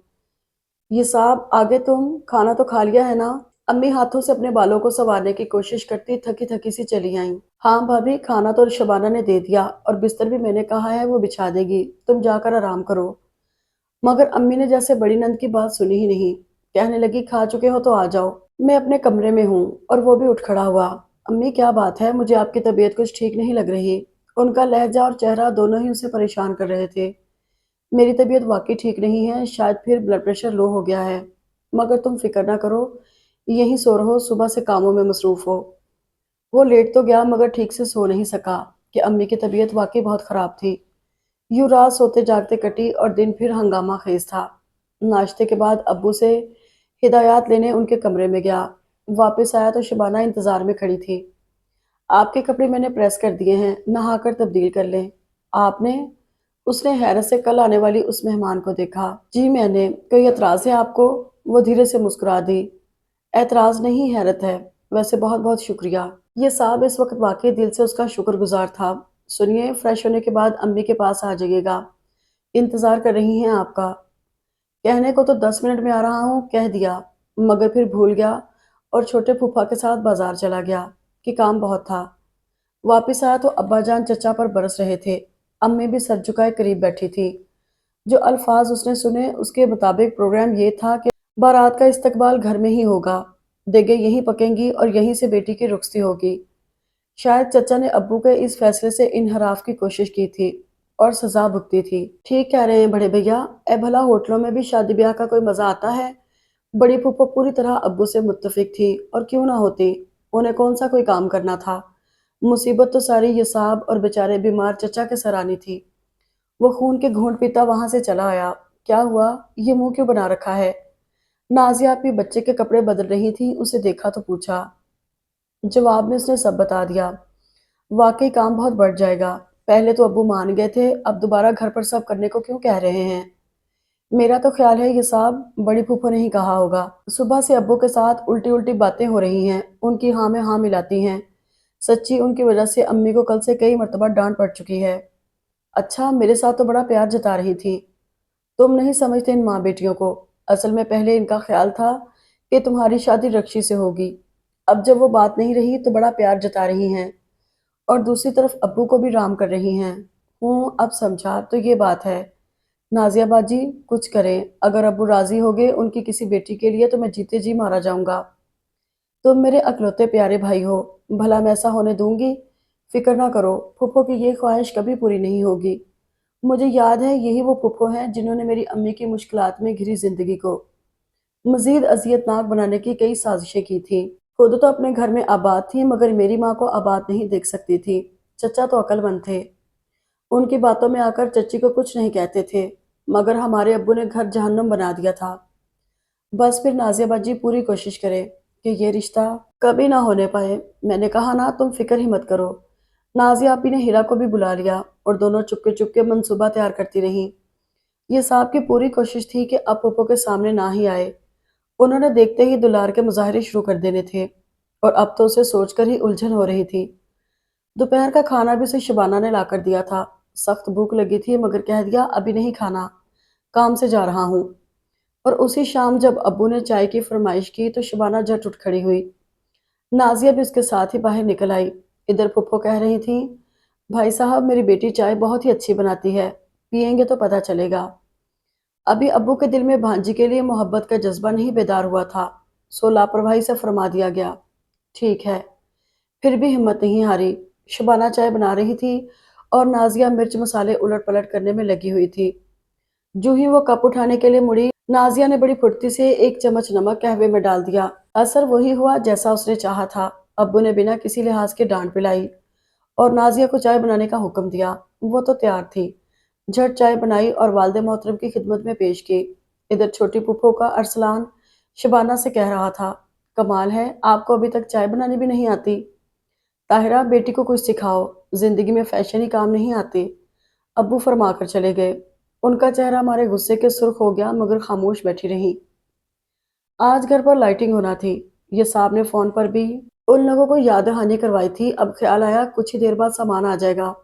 ये साहब, आगे तुम खाना तो खा लिया है ना? अम्मी हाथों से अपने बालों को संवारने की कोशिश करती थकी थकी सी चली आईं। हाँ भाभी, खाना तो शबाना ने दे दिया और बिस्तर भी मैंने कहा है वो बिछा देगी, तुम जाकर आराम करो। मगर अम्मी ने जैसे बड़ी नंद की बात सुनी ही नहीं। कहने लगी, खा चुके हो तो आ जाओ, मैं अपने कमरे में हूँ। और वो भी उठ खड़ा हुआ। अम्मी क्या बात है, मुझे आपकी तबीयत कुछ ठीक नहीं लग रही। उनका लहजा और चेहरा दोनों ही उसे परेशान कर रहे थे। मेरी तबीयत वाकई ठीक नहीं है, शायद फिर ब्लड प्रेशर लो हो गया है। मगर तुम फिक्र ना करो, यहीं सो रहो, सुबह से कामों में मसरूफ हो। वो लेट तो गया मगर ठीक से सो नहीं सका कि अम्मी की तबीयत वाकई बहुत खराब थी। यूं रात सोते जागते कटी और दिन फिर हंगामा खेज था। नाश्ते के बाद अब्बू से हिदायत लेने उनके कमरे में गया। वापस आया तो शबाना इंतजार में खड़ी थी। आपके कपड़े मैंने प्रेस कर दिए हैं, नहाकर तब्दील कर लें। आपने? उसने हैरत से कल आने वाली उस मेहमान को देखा। जी मैंने। कोई एतराज है आपको? वो धीरे से मुस्कुरा दी। एतराज नहीं, हैरत है। वैसे बहुत बहुत शुक्रिया। ये साहब इस वक्त वाकई दिल से उसका शुक्रगुजार था। सुनिए, फ्रेश होने के बाद अम्मी के पास आ जाइएगा, इंतजार कर रही हैं आपका। कहने को तो 10 मिनट में आ रहा हूँ कह दिया, मगर फिर भूल गया और छोटे फूफा के साथ बाजार चला गया कि काम बहुत था। वापिस आया तो अब्बा जान चचा पर बरस रहे थे। अम्मी भी सर झुकाए करीब बैठी थी। जो अल्फाज उसने सुने उसके मुताबिक प्रोग्राम ये था कि बारात का इस्तकबाल घर में ही होगा, देगे यहीं पकेंगी और यहीं से बेटी की रुखसती होगी। शायद चचा ने अब्बू के इस फैसले से इनहराफ की कोशिश की थी और सजा भुगती थी। ठीक कह रहे हैं बड़े भैया, ए भला होटलों में भी शादी ब्याह का कोई मजा आता है। बड़ी फूफो पूरी तरह अब्बू से मुत्तफिक थी और क्यों ना होती, उन्हें कौन सा कोई काम करना था। मुसीबत तो सारी ये साहब और बेचारे बीमार चचा के सर आनी थी। वो खून के घूंट पीता वहां से चला आया। क्या हुआ, ये मुंह क्यों बना रखा है? नाजिया अपने बच्चे के कपड़े बदल रही थी, उसे देखा तो पूछा। जवाब में उसने सब बता दिया। वाकई काम बहुत बढ़ जाएगा। पहले तो अब्बू मान गए थे, अब दोबारा घर पर सब करने को क्यों कह रहे हैं? मेरा तो ख्याल है ये साहब बड़ी फूफो ने ही कहा होगा। सुबह से अब्बू के साथ उल्टी उल्टी बातें हो रही हैं, उनकी हाँ में हाँ मिलाती हैं। सच्ची उनकी वजह से अम्मी को कल से कई मर्तबा डांट पड़ चुकी है। अच्छा, मेरे साथ तो बड़ा प्यार जता रही थी। तुम नहीं समझते इन माँ बेटियों को। असल में पहले इनका ख्याल था कि तुम्हारी शादी रक्षी से होगी। अब जब वो बात नहीं रही तो बड़ा प्यार जता रही हैं और दूसरी तरफ अब्बू को भी राम कर रही हैं। हूँ, अब समझा तो ये बात है। नाजिया बाजी, कुछ करें, अगर अब्बू राजी हो गए उनकी किसी बेटी के लिए तो मैं जीते जी मारा जाऊंगा। तुम मेरे अकलौते प्यारे भाई हो, भला मैं ऐसा होने दूंगी? फिक्र ना करो, फूफो की ये ख्वाहिश कभी पूरी नहीं होगी। मुझे याद है यही वो फूफो हैं जिन्होंने मेरी अम्मी की मुश्किलात में घिरी जिंदगी को मजीद अजियतनाक बनाने की कई साजिशें की थी। खुद तो अपने घर में आबाद थी मगर मेरी माँ को आबाद नहीं देख सकती थी। चचा तो अक्लमंद थे, उनकी बातों में आकर चच्ची को कुछ नहीं कहते थे, मगर हमारे अब्बू ने घर जहन्नुम बना दिया था। बस फिर नाजिया बाजी पूरी कोशिश करे कि ये रिश्ता कभी ना होने पाए। मैंने कहा ना, तुम फिक्र ही मत करो। नाजिया आपी ने हीरा को भी बुला लिया और दोनों चुपके चुपके मंसूबा तैयार करती रहीं। ये साहब की पूरी कोशिश थी कि अब पप्पो के सामने ना ही आए। उन्होंने देखते ही दुलार के मुजाहरे शुरू कर देने थे और अब तो उसे सोचकर ही उलझन हो रही थी। दोपहर का खाना भी उसे शबाना ने लाकर दिया था। सख्त भूख लगी थी मगर कह दिया अभी नहीं खाना, काम से जा रहा हूँ। और उसी शाम जब अब्बू ने चाय की फरमाइश की तो शबाना झट उठ खड़ी हुई। नाजिया भी उसके साथ ही बाहर निकल आई। इधर फुप्पो कह रही थी, भाई साहब मेरी बेटी चाय बहुत ही अच्छी बनाती है, पियेंगे तो पता चलेगा। अभी अब्बू के दिल में भांजी के लिए मोहब्बत का जज्बा नहीं बेदार हुआ था, सो लापरवाही से फरमा दिया गया, ठीक है। फिर भी हिम्मत नहीं हारी। शबाना चाय बना रही थी और नाजिया मिर्च मसाले उलट पलट करने में लगी हुई थी। जो ही वो कप उठाने के लिए मुड़ी, नाजिया ने बड़ी फुर्ती से एक चम्मच नमक कहवे में डाल दिया। असर वही हुआ जैसा उसने चाहा था। अब्बू ने बिना किसी लिहाज के डांट पिलाई और नाजिया को चाय बनाने का हुक्म दिया। वो तो तैयार थी, झट चाय बनाई और वालदे मोहतरम की खिदमत में पेश की। इधर छोटी पुप्पो का अरसलान शबाना से कह रहा था, कमाल है, आपको अभी तक चाय बनानी भी नहीं आती। ताहिरा, बेटी को कुछ सिखाओ, जिंदगी में फैशन ही काम नहीं आते। अब्बू फरमा कर चले गए। उनका चेहरा हमारे गुस्से के सुर्ख हो गया मगर खामोश बैठी रही। आज घर पर लाइटिंग होना थी। ये साहब ने फोन पर भी उन लोगों को याद दहानी करवाई थी। अब ख्याल आया कुछ ही देर बाद सामान आ जाएगा,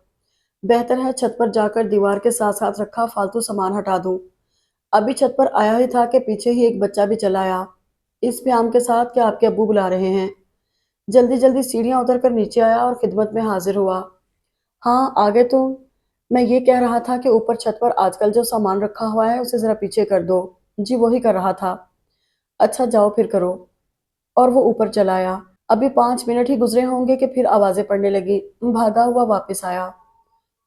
बेहतर है छत पर जाकर दीवार के साथ साथ रखा फालतू सामान हटा दूं। अभी छत पर आया ही था कि पीछे ही एक बच्चा भी चला आया। اس پیام کے ساتھ کہ آپ کے ابو بلا رہے ہیں۔ جلدی جلدی سیڑھیاں اتر کر نیچے آیا اور خدمت میں حاضر ہوا۔ ہاں آ گئے تم؟ میں یہ کہہ رہا تھا کہ اوپر چھت پر آج کل جو سامان رکھا ہوا ہے اسے ذرا پیچھے کر دو۔ جی وہی کر رہا تھا۔ اچھا جاؤ پھر کرو۔ اور وہ اوپر چلا آیا۔ ابھی 5 منٹ ہی گزرے ہوں گے کہ پھر آوازیں پڑنے لگی۔ بھاگا ہوا واپس آیا۔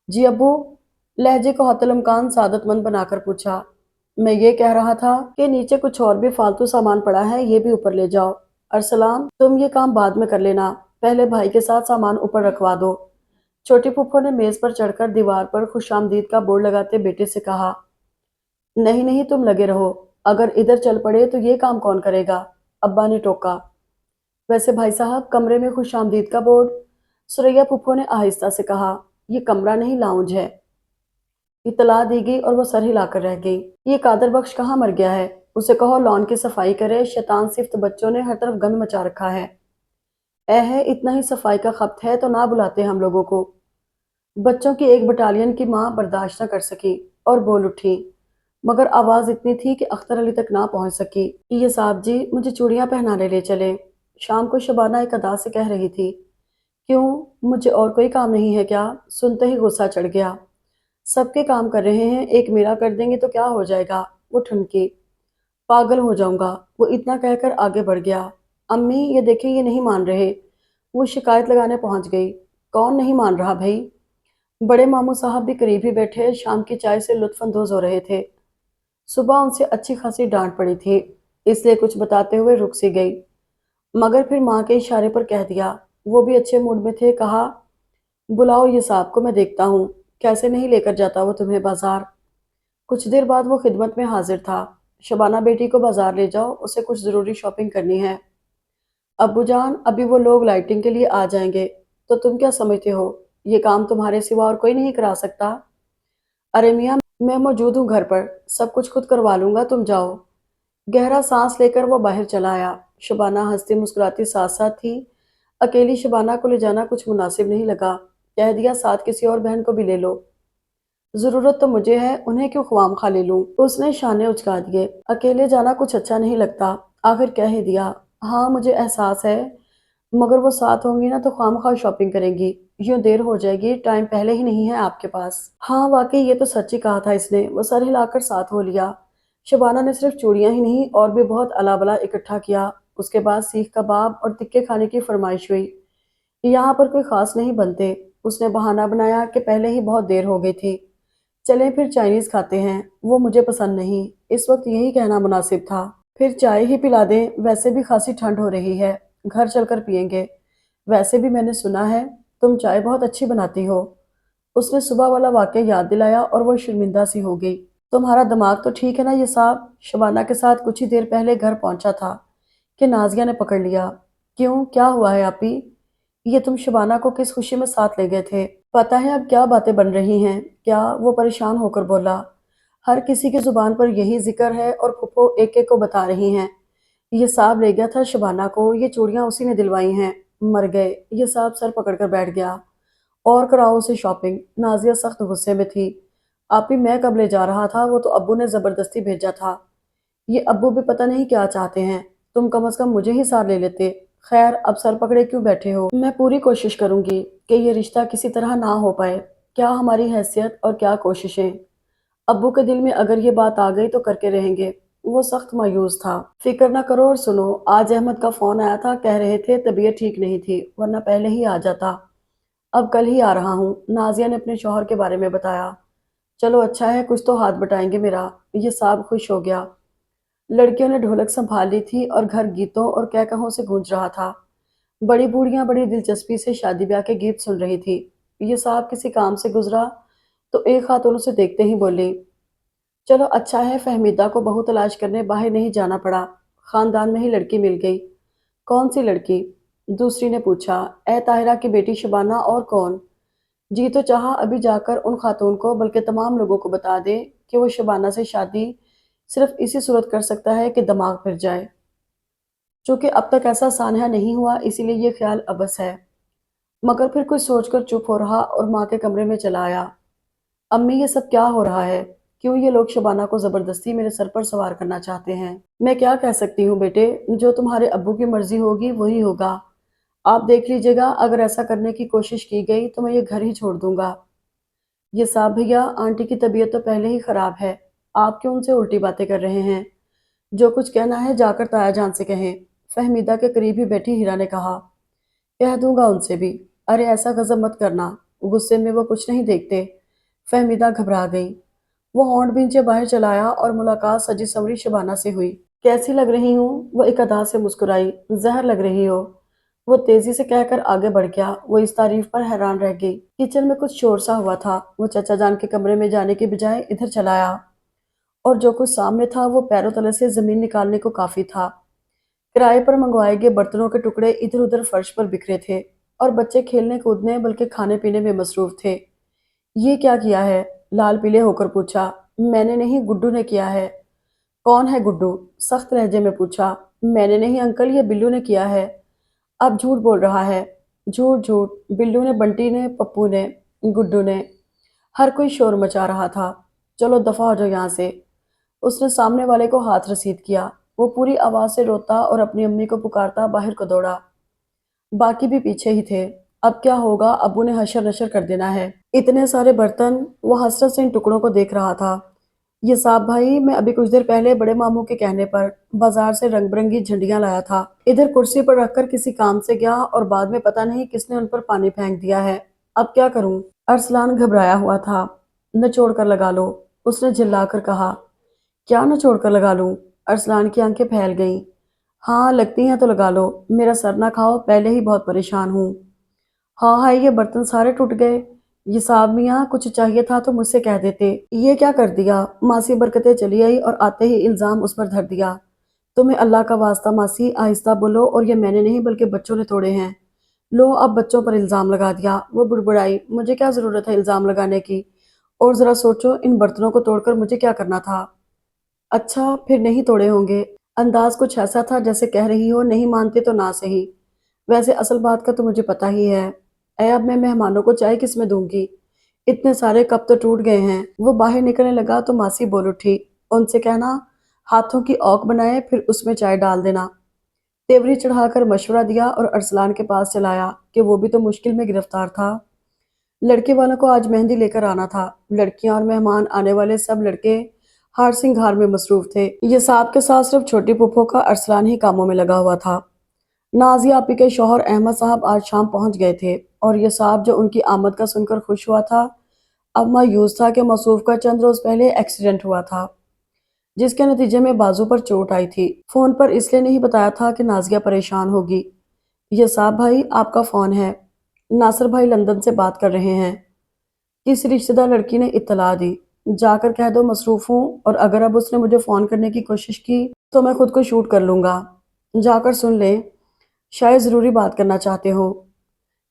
جی ابو؟ لہجے کو حتی الامکان سعادت مند بنا کر پوچھا۔ میں یہ کہہ رہا تھا کہ نیچے کچھ اور بھی فالتو سامان پڑا ہے، یہ بھی اوپر لے جاؤ۔ ارسلان تم یہ کام بعد میں کر لینا، پہلے بھائی کے ساتھ سامان اوپر رکھوا دو۔ چھوٹی پھپھو نے میز پر چڑھ کر دیوار پر خوش آمدید کا بورڈ لگاتے بیٹے سے کہا۔ نہیں نہیں تم لگے رہو، اگر ادھر چل پڑے تو یہ کام کون کرے گا؟ ابا نے ٹوکا۔ ویسے بھائی صاحب کمرے میں خوش آمدید کا بورڈ؟ سریا پھپھو نے آہستہ سے کہا۔ یہ کمرہ نہیں لاؤنج ہے۔ اطلاع دی گئی اور وہ سر ہلا کر رہ گئی۔ یہ قادر بخش کہاں مر گیا ہے؟ اسے کہو لان کی صفائی کرے، شیطان صفت بچوں نے ہر طرف گند مچا رکھا ہے۔ اے ہے اتنا ہی صفائی کا خپت ہے تو نہ بلاتے ہم لوگوں کو۔ بچوں کی ایک بٹالین کی ماں برداشت نہ کر سکی اور بول اٹھی، مگر آواز اتنی تھی کہ اختر علی تک نہ پہنچ سکی۔ یہ صاحب جی مجھے چوڑیاں پہنانے لے چلے۔ شام کو شبانہ ایک ادا سے کہہ رہی تھی۔ کیوں مجھے اور کوئی کام نہیں ہے کیا؟ سنتے ہی غصہ چڑھ گیا۔ سب کے کام کر رہے ہیں، ایک میرا کر دیں گے تو کیا ہو جائے گا؟ وہ ٹھنکی۔ پاگل ہو جاؤں گا، وہ اتنا کہہ کر آگے بڑھ گیا۔ امی یہ دیکھیں یہ نہیں مان رہے۔ وہ شکایت لگانے پہنچ گئی۔ کون نہیں مان رہا بھائی؟ بڑے ماموں صاحب بھی قریب ہی بیٹھے شام کی چائے سے لطف اندوز ہو رہے تھے۔ صبح ان سے اچھی خاصی ڈانٹ پڑی تھی، اس لیے کچھ بتاتے ہوئے رک سی گئی، مگر پھر ماں کے اشارے پر کہہ دیا۔ وہ بھی اچھے موڈ میں تھے، کہا بلاؤ یہ صاحب کو، میں دیکھتا ہوں کیسے نہیں لے کر جاتا وہ تمہیں بازار۔ کچھ دیر بعد وہ خدمت میں حاضر تھا۔ شبانہ بیٹی کو بازار لے جاؤ، اسے کچھ ضروری شاپنگ کرنی ہے۔ ابو جان ابھی وہ لوگ لائٹنگ کے لیے آ جائیں گے، تو تم کیا سمجھتے ہو یہ کام تمہارے سوا اور کوئی نہیں کرا سکتا؟ ارے میاں میں موجود ہوں گھر پر، سب کچھ خود کروا لوں گا، تم جاؤ۔ گہرا سانس لے کر وہ باہر چلا آیا۔ شبانہ ہنستی مسکراتی ساتھ ساتھ تھی۔ اکیلی شبانہ کو لے جانا کچھ مناسب نہیں لگا، کہہ دیا ساتھ کسی اور بہن کو بھی لے لو۔ ضرورت تو مجھے ہے، انہیں کیوں خوام خواہ لے لوں؟ اس نے شانے اچکا دیے۔ اکیلے جانا کچھ اچھا نہیں لگتا، آخر کہہ ہی دیا۔ ہاں مجھے احساس ہے، مگر وہ ساتھ ہوں گی نا تو خواہ خواہ شاپنگ کریں گی، یوں دیر ہو جائے گی، ٹائم پہلے ہی نہیں ہے آپ کے پاس۔ ہاں واقعی یہ تو سچ ہی کہا تھا اس نے، وہ سر ہلا کر ساتھ ہو لیا۔ شبانہ نے صرف چوڑیاں ہی نہیں اور بھی بہت الا بلا اکٹھا کیا۔ اس کے بعد سیخ کباب اور تکے کھانے کی فرمائش ہوئی۔ یہاں پر کوئی خاص نہیں بنتے، اس نے بہانہ بنایا کہ پہلے ہی بہت دیر ہو گئی تھی۔ چلیں پھر چائنیز کھاتے ہیں، وہ مجھے پسند نہیں، اس وقت یہی کہنا مناسب تھا۔ پھر چائے ہی پلا دیں، ویسے بھی خاصی ٹھنڈ ہو رہی ہے، گھر چل کر پئیں گے۔ ویسے بھی میں نے سنا ہے تم چائے بہت اچھی بناتی ہو۔ اس نے صبح والا واقعہ یاد دلایا اور وہ شرمندہ سی ہو گئی۔ تمہارا دماغ تو ٹھیک ہے نا یہ صاحب؟ شبانہ کے ساتھ کچھ ہی دیر پہلے گھر پہنچا تھا کہ نازیہ نے پکڑ لیا۔ کیوں کیا ہوا ہے آپی؟ یہ تم شبانہ کو کس خوشی میں ساتھ لے گئے تھے؟ پتہ ہے اب کیا باتیں بن رہی ہیں کیا؟ وہ پریشان ہو کر بولا۔ ہر کسی کی زبان پر یہی ذکر ہے اور پھپھو ایک ایک کو بتا رہی ہیں۔ یہ صاحب لے گیا تھا شبانہ کو، یہ چوڑیاں اسی نے دلوائی ہیں، مر گئے۔ یہ صاحب سر پکڑ کر بیٹھ گیا۔ اور کراؤ اسے شاپنگ۔ نازیہ سخت غصے میں تھی۔ آپی میں کب لے جا رہا تھا، وہ تو ابو نے زبردستی بھیجا تھا۔ یہ ابو بھی پتہ نہیں کیا چاہتے ہیں، تم کم از کم مجھے ہی ساتھ لے لیتے۔ خیر اب سر پکڑے کیوں بیٹھے ہو؟ میں پوری کوشش کروں گی کہ یہ رشتہ کسی طرح نہ ہو پائے، کیا ہماری حیثیت اور کیا کوششیں۔ ابو کے دل میں اگر یہ بات آ گئی تو کر کے رہیں گے۔ وہ سخت مایوس تھا۔ فکر نہ کرو اور سنو، آج احمد کا فون آیا تھا، کہہ رہے تھے طبیعت ٹھیک نہیں تھی، ورنہ پہلے ہی آ جاتا۔ اب کل ہی آ رہا ہوں، نازیہ نے اپنے شوہر کے بارے میں بتایا۔ چلو اچھا ہے، کچھ تو ہاتھ بٹائیں گے میرا۔ یہ صاحب خوش ہو گیا۔ لڑکیوں نے ڈھولک سنبھال لی تھی اور گھر گیتوں اور کہکہوں سے گونج رہا تھا۔ بڑی بوڑھیاں بڑی دلچسپی سے شادی بیاہ کے گیت سن رہی تھی۔ یہ صاحب کسی کام سے گزرا تو ایک خاتون اسے دیکھتے ہی بولی، چلو اچھا ہے فہمیدہ کو بہو تلاش کرنے باہر نہیں جانا پڑا، خاندان میں ہی لڑکی مل گئی۔ کون سی لڑکی؟ دوسری نے پوچھا۔ اے طاہرہ کی بیٹی شبانہ، اور کون؟ جی تو چاہا ابھی جا کر ان خاتون کو بلکہ تمام لوگوں کو بتا دے کہ وہ شبانہ سے شادی صرف اسی صورت کر سکتا ہے کہ دماغ پھر جائے۔ چونکہ اب تک ایسا سانحہ نہیں ہوا اسی لیے یہ خیال عبث ہے۔ مگر پھر کچھ سوچ کر چپ ہو رہا اور ماں کے کمرے میں چلا آیا۔ امی یہ سب کیا ہو رہا ہے؟ क्यों ये लोग शबाना को जबरदस्ती मेरे सर पर सवार करना चाहते हैं? मैं क्या कह सकती हूँ बेटे, जो तुम्हारे अब्बू की मर्जी होगी वही होगा। आप देख लीजिएगा, अगर ऐसा करने की कोशिश की गई तो मैं ये घर ही छोड़ दूंगा। ये साहब भैया, आंटी की तबीयत तो पहले ही खराब है, आप क्यों उनसे उल्टी बातें कर रहे हैं? जो कुछ कहना है जाकर ताया जान से कहें। फहमीदा के करीब ही बैठी हीरा ने कहा। कह दूंगा उनसे भी। अरे ऐसा गजब मत करना, गुस्से में वो कुछ नहीं देखते। फहमीदा घबरा गई। वो होंठ भींचे बाहर चलाया और मुलाकात सजी सवरी शबाना से हुई। कैसी लग रही हूँ? वो एक अदा से मुस्कुराई। जहर लग रही हो, वो तेजी से कहकर आगे बढ़ गया। वो इस तारीफ पर हैरान रह गई। किचन में कुछ शोर सा हुआ था। वो चचा जान के कमरे में जाने के बजाय इधर चला आया, और जो कुछ सामने था वो पैरों तले से जमीन निकालने को काफी था। किराए पर मंगवाए गए बर्तनों के टुकड़े इधर उधर फर्श पर बिखरे थे, और बच्चे खेलने कूदने बल्कि खाने पीने में मसरूफ थे। ये क्या किया है? लाल पीले होकर पूछा। मैंने नहीं, गुड्डू ने किया है। कौन है गुड्डू? सख्त लहजे में पूछा। मैंने नहीं अंकल, ये बिल्लू ने किया है। अब झूठ बोल रहा है। झूठ झूठ, बिल्लू ने, बंटी ने, पप्पू ने, गुड्डू ने। हर कोई शोर मचा रहा था। चलो दफा हो जाओ यहाँ से। उसने सामने वाले को हाथ रसीद किया। वो पूरी आवाज से रोता और अपनी अम्मी को पुकारता बाहर को दौड़ा। बाकी भी पीछे ही थे। अब क्या होगा, अब्बू ने हशर नशर कर देना है। इतने सारे बर्तन। वो हसरत से इन टुकड़ों को देख रहा था। ये साहब भाई, मैं अभी कुछ देर पहले बड़े मामू के कहने पर बाजार से रंग बिरंगी झंडियां लाया था। इधर कुर्सी पर रखकर किसी काम से गया और बाद में पता नहीं किसने उन पर पानी फेंक दिया है। अब क्या करूं? अरसलान घबराया हुआ था। निचोड़ कर लगा लो, उसने चिल्लाकर कहा। क्या निचोड़ कर लगा लूं? अरसलान की आंखें फैल गईं। हाँ लगती हैं तो लगा लो, मेरा सर ना खाओ, पहले ही बहुत परेशान हूँ। हाँ हाय, ये बर्तन सारे टूट गए। ये साहब मियाँ, कुछ चाहिए था तो मुझसे कह देते। ये क्या कर दिया? मासी बरकतें चली आई और आते ही इल्जाम उस पर धर दिया। तुम्हें अल्लाह का वास्ता मासी, आहिस्ता बोलो, और ये मैंने नहीं बल्कि बच्चों ने तोड़े हैं। लो, अब बच्चों पर इल्जाम लगा दिया। वो बुड़बुड़ाई। मुझे क्या जरूरत है इल्जाम लगाने की? और जरा सोचो, इन बर्तनों को तोड़कर मुझे क्या करना था? अच्छा, फिर नहीं तोड़े होंगे। अंदाज कुछ ऐसा था जैसे कह रही हो, नहीं मानते तो ना सही। वैसे असल बात का तो मुझे पता ही है। अब मैं मेहमानों को चाय किस में दूंगी? इतने सारे कप तो टूट गए हैं। वो बाहर निकलने लगा तो मासी बोल उठी। उनसे कहना हाथों की औक बनाए, फिर उसमें चाय डाल देना। तेवरी चढ़ाकर मशवरा दिया और अरसलान के पास चलाया कि वो भी तो मुश्किल में गिरफ्तार था। लड़के वालों को आज मेहंदी लेकर आना था। लड़कियां और मेहमान आने वाले सब लड़के हार सिंगार में मसरूफ थे। ये साहब के साथ सिर्फ छोटी पुप्पो का अरसलान ही कामों में लगा हुआ था। नाजिया आपी के शौहर अहमद साहब आज शाम पहुंच गए थे, और ये साहब जो उनकी आमद का सुनकर खुश हुआ था, अब मायूस था कि मसूफ का चंद रोज पहले एक्सीडेंट हुआ था, जिसके नतीजे में बाजू पर चोट आई थी। फोन पर इसलिए नहीं बताया था कि नाजिया परेशान होगी। ये साहब भाई, आपका फोन है। नासिर भाई लंदन से बात कर रहे हैं। किसी रिश्तेदार लड़की ने इत्तला दी। जाकर कह दो मसरूफ हूँ, और अगर अब उसने मुझे फोन करने की कोशिश की तो मैं खुद को शूट कर लूंगा। जाकर सुन ले, शायद जरूरी बात करना चाहते हो।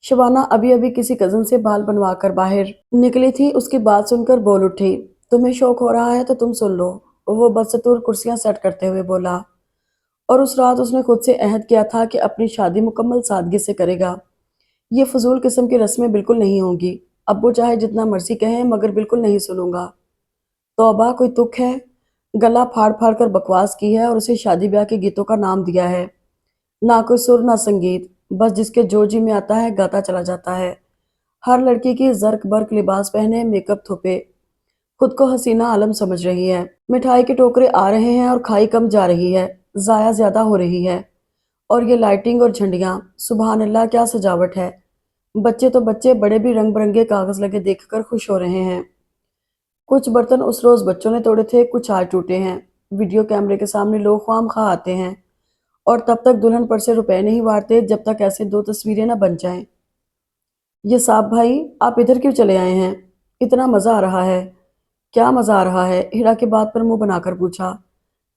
शबाना अभी अभी किसी कजन से बाल बनवा कर बाहर निकली थी। उसकी बात सुनकर बोल उठी। तुम्हें शौक हो रहा है तो तुम सुन लो। वो बदसतूर कुर्सियां सेट करते हुए बोला। और उस रात उसने खुद से अहद किया था कि अपनी शादी मुकम्मल सादगी से करेगा। ये फजूल किस्म की रस्में बिल्कुल नहीं होंगी। अब्बू चाहे जितना मर्जी कहें, मगर बिल्कुल नहीं सुनूंगा। तौबा, कोई तुक है? गला फाड़ फाड़ कर बकवास की है और उसे शादी ब्याह के गीतों का नाम दिया है। ना कोई सुर ना संगीत, बस जिसके जो जी में आता है गाता चला जाता है। हर लड़की की जर्क बर्क लिबास पहने, मेकअप थोपे, खुद को हसीना आलम समझ रही है। मिठाई के टोकरे आ रहे हैं और खाई कम जा रही है, जाया ज्यादा हो रही है। और ये लाइटिंग और झंडियां, सुबहान अल्लाह, क्या सजावट है। बच्चे तो बच्चे, बड़े भी रंग बिरंगे कागज लगे देखकर खुश हो रहे हैं। कुछ बर्तन उस रोज बच्चों ने तोड़े थे, कुछ आज टूटे हैं। वीडियो कैमरे के सामने लोग ख्वाम खा आते हैं, और तब तक दुल्हन पर से रुपए नहीं वारते जब तक ऐसे दो तस्वीरें न बन जाएं। ये साहब भाई, आप इधर क्यों चले आए हैं? इतना मजा आ रहा है। क्या मजा आ रहा है? हीरा की बात पर मुंह बनाकर पूछा।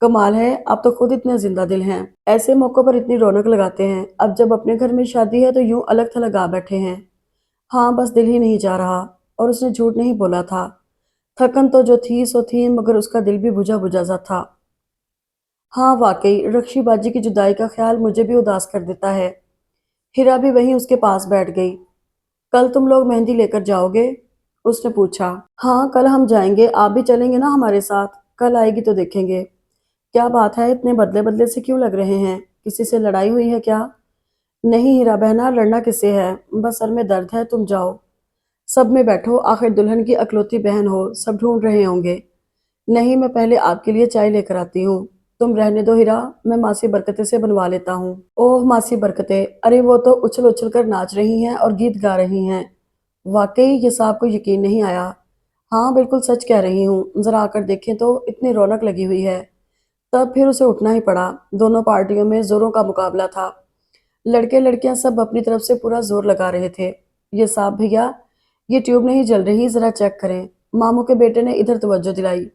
कमाल है, आप तो खुद इतने जिंदा दिल हैं। ऐसे मौकों पर इतनी रौनक लगाते हैं। अब जब अपने घर में शादी है तो यूं अलग थलग आ बैठे हैं। हाँ, बस दिल ही नहीं जा रहा। और उसने झूठ नहीं बोला था। थकन तो जो थी सो थी, मगर उसका दिल भी बुझा बुझा सा था। हाँ वाकई, रक्षी बाजी की जुदाई का ख्याल मुझे भी उदास कर देता है। हीरा भी वहीं उसके पास बैठ गई। कल तुम लोग मेहंदी लेकर जाओगे? اس نے پوچھا۔ ہاں کل ہم جائیں گے، آپ بھی چلیں گے نا ہمارے ساتھ؟ کل آئے گی تو دیکھیں گے۔ کیا بات ہے، اتنے بدلے بدلے سے کیوں لگ رہے ہیں؟ کسی سے لڑائی ہوئی ہے کیا؟ نہیں ہیرا بہنا، لڑنا کس سے ہے، بس سر میں درد ہے، تم جاؤ۔ سب میں بیٹھو، آخر دلہن کی اکلوتی بہن ہو، سب ڈھونڈ رہے ہوں گے۔ نہیں، میں پہلے آپ کے لیے چائے لے کر آتی ہوں۔ تم رہنے دو ہیرا، میں ماسی برکتے سے بنوا لیتا ہوں۔ اوہ ماسی برکتے، ارے وہ تو اچھل اچھل کر ناچ رہی ہیں اور گیت گا رہی ہیں۔ واقعی یہ صاحب کو یقین نہیں آیا۔ ہاں بالکل سچ کہہ رہی ہوں، ذرا آ کر دیکھیں تو، اتنی رونق لگی ہوئی ہے۔ تب پھر اسے اٹھنا ہی پڑا۔ دونوں پارٹیوں میں زوروں کا مقابلہ تھا۔ لڑکے لڑکیاں سب اپنی طرف سے پورا زور لگا رہے تھے۔ یہ صاحب بھیا، یہ ٹیوب نہیں جل رہی، ذرا چیک کریں۔ ماموں کے بیٹے نے ادھر توجہ دلائی۔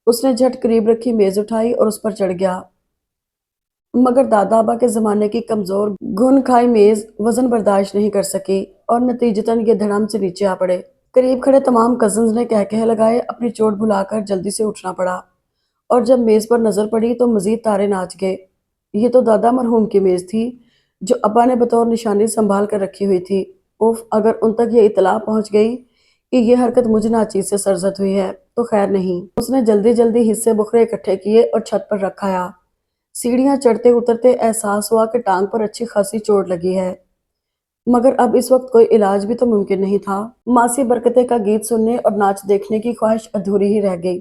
اس نے جھٹ قریب رکھی میز اٹھائی اور اس پر چڑھ گیا، مگر دادا ابا کے زمانے کی کمزور گھن کھائی میز وزن برداشت نہیں کر سکی اور نتیجتاً یہ دھڑام سے نیچے آ پڑے۔ قریب کھڑے تمام کزنز نے کہے لگائے، اپنی چوٹ بھلا کر جلدی سے اٹھنا پڑا، اور جب میز پر نظر پڑی تو مزید تارے ناچ گئے۔ یہ تو دادا مرحوم کی میز تھی جو ابا نے بطور نشانی سنبھال کر رکھی ہوئی تھی۔ اوف، اگر ان تک یہ اطلاع پہنچ گئی کہ یہ حرکت مجھ ناچیز سے سرزد ہوئی ہے تو خیر نہیں۔ اس نے جلدی جلدی حصے بکھرے اکٹھے کیے اور چھت پر رکھایا۔ سیڑھیاں چڑھتے اترتے احساس ہوا کہ ٹانگ پر اچھی خاصی چوٹ لگی ہے، مگر اب اس وقت کوئی علاج بھی تو ممکن نہیں تھا۔ ماسی برکتے کا گیت سننے اور ناچ دیکھنے کی خواہش ادھوری ہی رہ گئی۔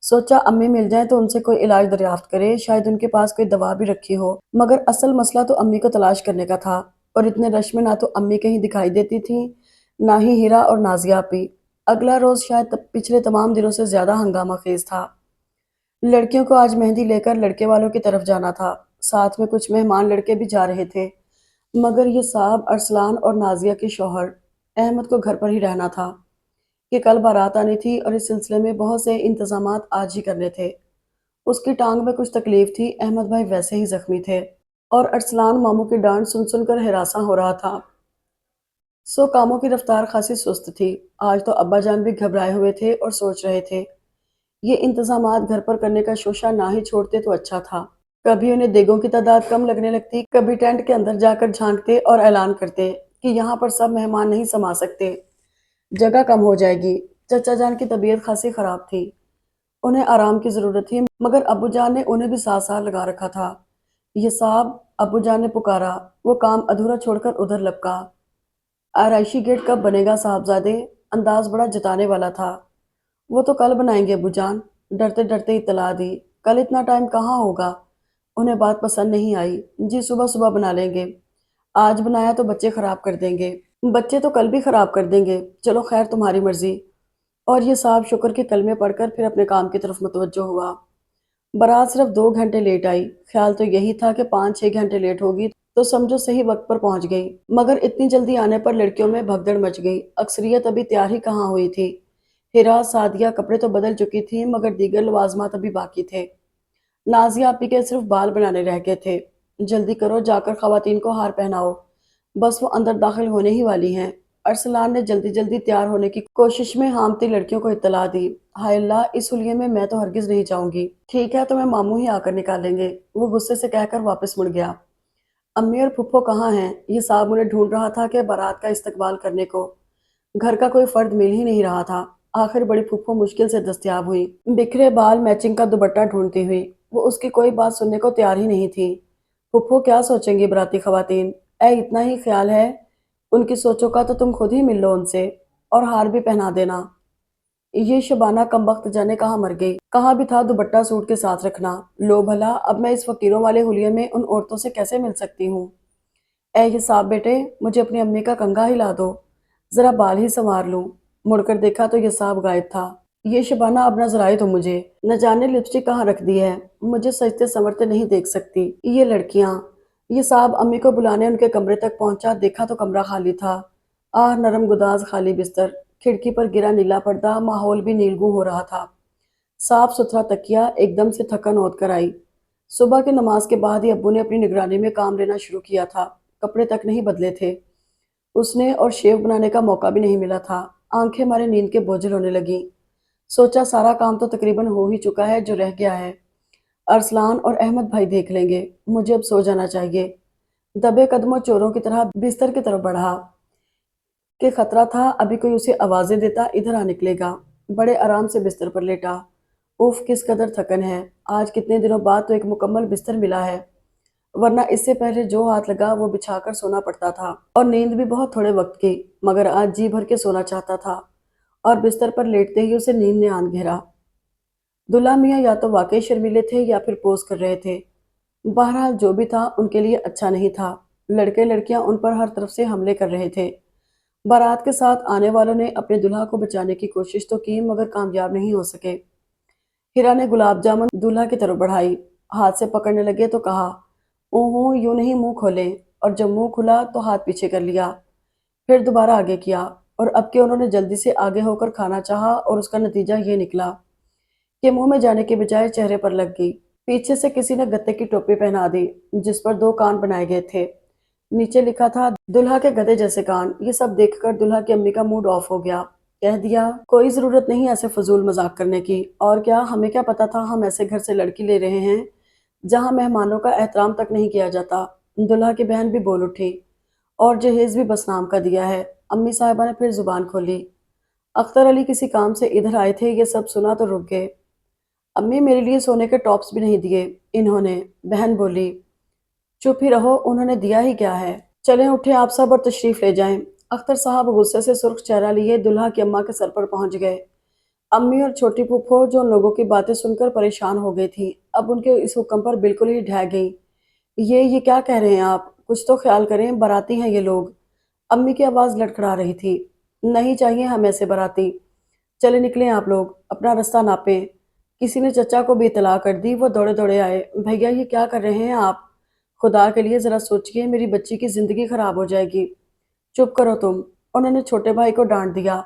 سوچا امی مل جائیں تو ان سے کوئی علاج دریافت کرے، شاید ان کے پاس کوئی دوا بھی رکھی ہو۔ مگر اصل مسئلہ تو امی کو تلاش کرنے کا تھا، اور اتنے رش میں نہ تو امی کہیں دکھائی دیتی تھی، نہ ہی ہیرا اور نازیہ آپی۔ اگلا روز شاید پچھلے تمام دنوں سے زیادہ ہنگامہ خیز تھا۔ لڑکیوں کو آج مہندی لے کر لڑکے والوں کی طرف جانا تھا، ساتھ میں کچھ مہمان لڑکے بھی جا رہے تھے، مگر یہ صاحب ارسلان اور نازیہ کے شوہر احمد کو گھر پر ہی رہنا تھا کہ کل بارات آنی تھی اور اس سلسلے میں بہت سے انتظامات آج ہی کرنے تھے۔ اس کی ٹانگ میں کچھ تکلیف تھی، احمد بھائی ویسے ہی زخمی تھے، اور ارسلان ماموں کی ڈانٹ سن سن کر ہراساں ہو رہا تھا۔ سو کاموں کی رفتار خاصی سست تھی۔ آج تو ابا جان بھی گھبرائے ہوئے تھے اور سوچ رہے تھے، یہ انتظامات گھر پر کرنے کا شوشہ نہ ہی چھوڑتے تو اچھا تھا۔ کبھی انہیں دیگوں کی تعداد کم لگنے لگتی، کبھی ٹینٹ کے اندر جا کر جھانکتے اور اعلان کرتے کہ یہاں پر سب مہمان نہیں سما سکتے، جگہ کم ہو جائے گی۔ چچا جان کی طبیعت خاصی خراب تھی، انہیں آرام کی ضرورت تھی، مگر ابو جان نے انہیں بھی ساتھ ساتھ لگا رکھا تھا۔ یہ صاحب، ابو جان نے پکارا۔ وہ کام ادھورا چھوڑ کر ادھر لپکا۔ آرائشی گیٹ کب بنے گا صاحبزادے؟ انداز بڑا جتانے والا تھا۔ وہ تو کل بنائیں گے ابو جان، ڈرتے ڈرتے اطلاع دی۔ کل اتنا ٹائم کہاں ہوگا؟ انہیں بات پسند نہیں آئی۔ جی صبح صبح بنا لیں گے، آج بنایا تو بچے خراب کر دیں گے۔ بچے تو کل بھی خراب کر دیں گے، چلو خیر تمہاری مرضی۔ اور یہ صاحب شکر کے کلمے پڑھ کر پھر اپنے کام کی طرف متوجہ ہوا۔ بارات صرف 2 گھنٹے لیٹ آئی، خیال تو یہی تھا کہ 5-6 گھنٹے لیٹ ہوگی تو سمجھو صحیح وقت پر پہنچ گئی، مگر اتنی جلدی آنے پر لڑکیوں میں بھگدڑ مچ گئی۔ اکثریت ابھی تیار ہی کہاں ہوئی تھی۔ ہیرا، سعدیہ کپڑے تو بدل چکی تھیں، مگر دیگر لوازمات ابھی باقی تھے۔ نازیہ آپی کے صرف بال بنانے رہ گئے تھے۔ جلدی کرو، جا کر خواتین کو ہار پہناؤ، بس وہ اندر داخل ہونے ہی والی ہیں۔ ارسلان نے جلدی جلدی تیار ہونے کی کوشش میں ہامتی لڑکیوں کو اطلاع دی۔ ہائے اللہ، اس حلیے میں تو ہرگز نہیں جاؤں گی۔ ٹھیک ہے، تمہیں ماموں ہی آ کر نکالیں گے، وہ غصے سے کہہ کر واپس مڑ گیا۔ امی اور پھپھو کہاں ہیں؟ یہ صاحب انہیں ڈھونڈ رہا تھا کہ بارات کا استقبال کرنے کو گھر کا کوئی فرد مل ہی نہیں رہا تھا۔ آخر بڑی پھپھو مشکل سے دستیاب ہوئی، بکھرے بال میچنگ کا دوپٹہ ڈھونڈتی ہوئی۔ وہ اس کی کوئی بات سننے کو تیار ہی نہیں تھی۔ پھپھو کیا سوچیں گی براتی خواتین؟ اے اتنا ہی خیال ہے ان کی سوچوں کا تو تم خود ہی مل لو ان سے، اور ہار بھی پہنا دینا۔ یہ شبانہ کمبخت جانے کہاں مر گئی، کہاں بھی تھا دوپٹہ سوٹ کے ساتھ رکھنا۔ لو بھلا، اب میں اس فقیروں والے حلیے میں ان عورتوں سے کیسے مل سکتی ہوں؟ اے یہ صاحب بیٹے، مجھے اپنی امی کا کنگھا ہلا دو، ذرا بال ہی سنوار لوں۔ مڑ کر دیکھا تو یہ صاحب غائب تھا۔ یہ شبانہ اب نظر آئے تو مجھے نہ جانے لپسٹک کہاں رکھ دی ہے، مجھے سجتے سنورتے نہیں دیکھ سکتی یہ لڑکیاں۔ یہ صاحب امی کو بلانے ان کے کمرے تک پہنچا، دیکھا تو کمرہ خالی تھا۔ آہ، نرم گداز خالی بستر، کھڑکی پر گرا نیلا پردہ، ماحول بھی نیلگوں ہو رہا تھا۔ صاف ستھرا تکیا، ایک دم سے تھکن اوت کر آئی۔ صبح کی نماز کے بعد ہی ابو نے اپنی نگرانی میں کام لینا شروع کیا تھا، کپڑے تک نہیں بدلے تھے اس نے، اور شیو بنانے کا موقع بھی نہیں ملا تھا۔ آنکھیں مارے نیند کے بوجھل ہونے لگیں۔ سوچا سارا کام تو تقریباً ہو ہی چکا ہے، جو رہ گیا ہے ارسلان اور احمد بھائی دیکھ لیں گے، مجھے اب سو جانا چاہیے۔ دبے قدموں چوروں کی طرح بستر کی طرف بڑھا۔ کہ खतरा था अभी कोई उसे आवाजें देता इधर आ निकलेगा। बड़े आराम से बिस्तर पर लेटा। उफ किस कदर थकन है। आज कितने दिनों बाद तो एक मुकम्मल बिस्तर मिला है, वरना इससे पहले जो हाथ लगा वो बिछाकर सोना पड़ता था, और नींद भी बहुत थोड़े वक्त की। मगर आज जी भर के सोना चाहता था, और बिस्तर पर लेटते ही उसे नींद ने आन घेरा। दुल्हा मियाँ या तो वाकई शर्मीले थे या फिर पोज कर रहे थे। बहरहाल जो भी था उनके लिए अच्छा नहीं था। लड़के लड़कियां उन पर हर तरफ से हमले कर रहे थे। बारात के साथ आने वालों ने अपने दुल्हा को बचाने की कोशिश तो की, मगर कामयाब नहीं हो सके। हीरा ने गुलाब जामुन दूल्हा की तरफ बढ़ाई। हाथ से पकड़ने लगे तो कहा, ऊहू यूं नहीं मुंह खोले। और जब मुंह खुला तो हाथ पीछे कर लिया। फिर दोबारा आगे किया। और अब के उन्होंने जल्दी से आगे होकर खाना चाहा, और उसका नतीजा ये निकला कि मुंह में जाने के बजाय चेहरे पर लग गई। पीछे से किसी ने गत्ते की टोपी पहना दी, जिस पर दो कान बनाए गए थे। नीचे लिखा था, दुल्हा के गधे जैसे कान। ये सब देखकर दुल्हा की अम्मी का मूड ऑफ हो गया। कह दिया, कोई जरूरत नहीं ऐसे फजूल मजाक करने की। और क्या, हमें क्या पता था हम ऐसे घर से लड़की ले रहे हैं जहां मेहमानों का एहतराम तक नहीं किया जाता। दुल्हा की बहन भी बोल उठी, और जहेज भी बस नाम का दिया है। अम्मी साहिबा ने फिर जुबान खोली। अख्तर अली किसी काम से इधर आए थे, ये सब सुना तो रुक गए। अम्मी मेरे लिए सोने के टॉप्स भी नहीं दिए इन्होंने। बहन बोली, चुप ही रहो, उन्होंने दिया ही क्या है। चलें उठे आप सब और तशरीफ ले जाएं। अख्तर साहब गुस्से से सुर्ख चेहरा लिए दुल्हा की अम्मा के सर पर पहुंच गए। अम्मी और छोटी फूफो जो उन लोगों की बातें सुनकर परेशान हो गई थी, अब उनके इस हुक्म पर बिल्कुल ही ढह गई। ये क्या कह रहे हैं आप? कुछ तो ख्याल करें, बाराती हैं ये लोग। अम्मी की आवाज लड़खड़ा रही थी। नहीं चाहिए हम ऐसे बाराती। चले निकले आप लोग, अपना रास्ता नापें। किसी ने चचा को भी इतला कर दी, वो दौड़े दौड़े आए। भैया ये क्या कर रहे हैं आप? खुदा के लिए जरा सोचिए, मेरी बच्ची की जिंदगी खराब हो जाएगी। चुप करो तुम, उन्होंने छोटे भाई को डांट दिया।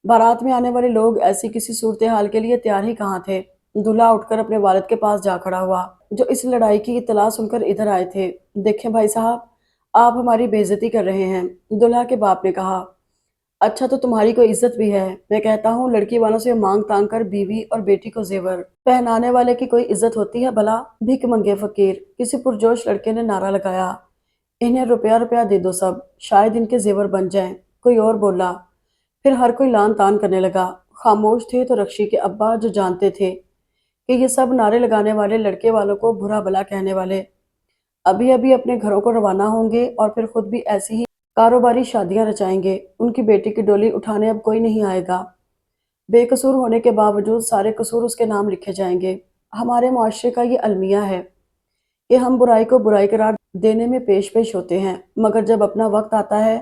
बारात में आने वाले लोग ऐसी किसी सूरत हाल के लिए तैयार ही कहाँ थे। दूल्हा उठकर अपने वालिद के पास जा खड़ा हुआ, जो इस लड़ाई की इतला सुनकर इधर आए थे। देखें भाई साहब, आप हमारी बेइज्जती कर रहे हैं। दूल्हा के बाप ने कहा, अच्छा तो तुम्हारी कोई इज्जत भी है? मैं कहता हूँ लड़की वालों से मांग तांग कर बीवी और बेटी को जेवर पहनाने वाले की कोई इज्जत होती है भला? भीख मंगे फकीर, किसी पुरजोश लड़के ने नारा लगाया। इन्हें रुपया रुपया दे दो सब, शायद इनके जेवर बन जाएं। कोई और बोला। फिर हर कोई लान तान करने लगा। खामोश थे तो रक्षी के अब्बा, जो जानते थे कि ये सब नारे लगाने वाले लड़के वालों को बुरा भला कहने वाले अभी अभी अपने घरों को रवाना होंगे, और फिर खुद भी ऐसी ही कारोबारी शादियां रचाएंगे। उनकी बेटी की डोली उठाने अब कोई नहीं आएगा। बेकसूर होने के बावजूद सारे कसूर उसके नाम लिखे जाएंगे। हमारे मुआशरे का ये अलमिया है कि हम बुराई को बुराई करार देने में पेश पेश होते हैं, मगर जब अपना वक्त आता है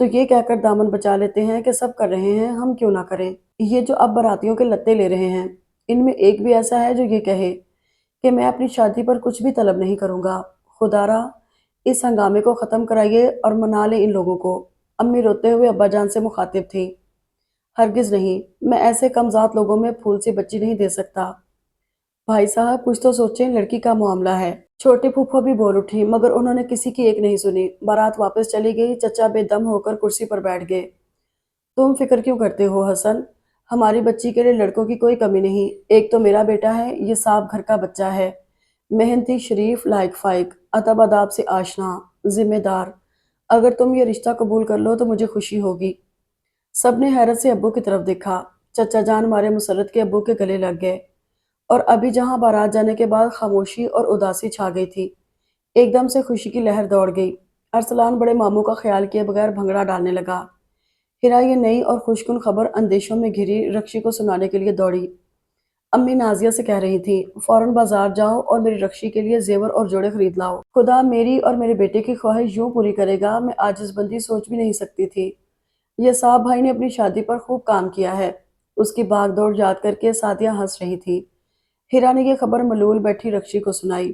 तो ये कहकर दामन बचा लेते हैं कि सब कर रहे हैं, हम क्यों ना करें। ये जो अब बारातियों के लत्ते ले रहे हैं, इनमें एक भी ऐसा है जो ये कहे कि मैं अपनी शादी पर कुछ भी तलब नहीं करूंगा। खुदारा इस हंगामे को ख़त्म कराइए और मना ले इन लोगों को। अम्मी रोते हुए अब्बा जान से मुखातिब थी। हरगिज नहीं, मैं ऐसे कमज़ात लोगों में फूल सी बच्ची नहीं दे सकता। भाई साहब कुछ तो सोचें, लड़की का मामला है। छोटी फूफो भी बोल उठी, मगर उन्होंने किसी की एक नहीं सुनी। बारात वापस चली गई। चचा बेदम होकर कुर्सी पर बैठ गए। तुम फिक्र क्यों करते हो हसन? हमारी बच्ची के लिए लड़कों की कोई कमी नहीं। एक तो मेरा बेटा है, ये साफ घर का बच्चा है। मेहनती, शरीफ, लायक फाइक, अदब आदाब से आशना, जिम्मेदार। अगर तुम ये रिश्ता कबूल कर लो तो मुझे खुशी होगी। सबने हैरत से अब्बू की तरफ देखा। चचा जान मारे मुसरत के अब्बू के गले लग गए। और अभी जहां बारात जाने के बाद खामोशी और उदासी छा गई थी, एकदम से खुशी की लहर दौड़ गई। अरसलान बड़े मामू का ख्याल किए बगैर भंगड़ा डालने लगा। हिरा ये नई और खुशकुन खबर अंदेशों में घिरी रक्षी को सुनाने के लिए दौड़ी। अम्मी नाजिया से कह रही थी, फौरन बाजार जाओ और मेरी रक्षी के लिए जेवर और जोड़े खरीद लाओ। खुदा मेरी और मेरे बेटे की ख्वाहिश यूं पूरी करेगा, मैं आजिज़बंदी सोच भी नहीं सकती थी। ये साहब भाई ने अपनी शादी पर खूब काम किया है। उसकी भाग दौड़ याद करके सादिया हंस रही थी। हिरा ने यह खबर मलूल बैठी रक्षी को सुनाई।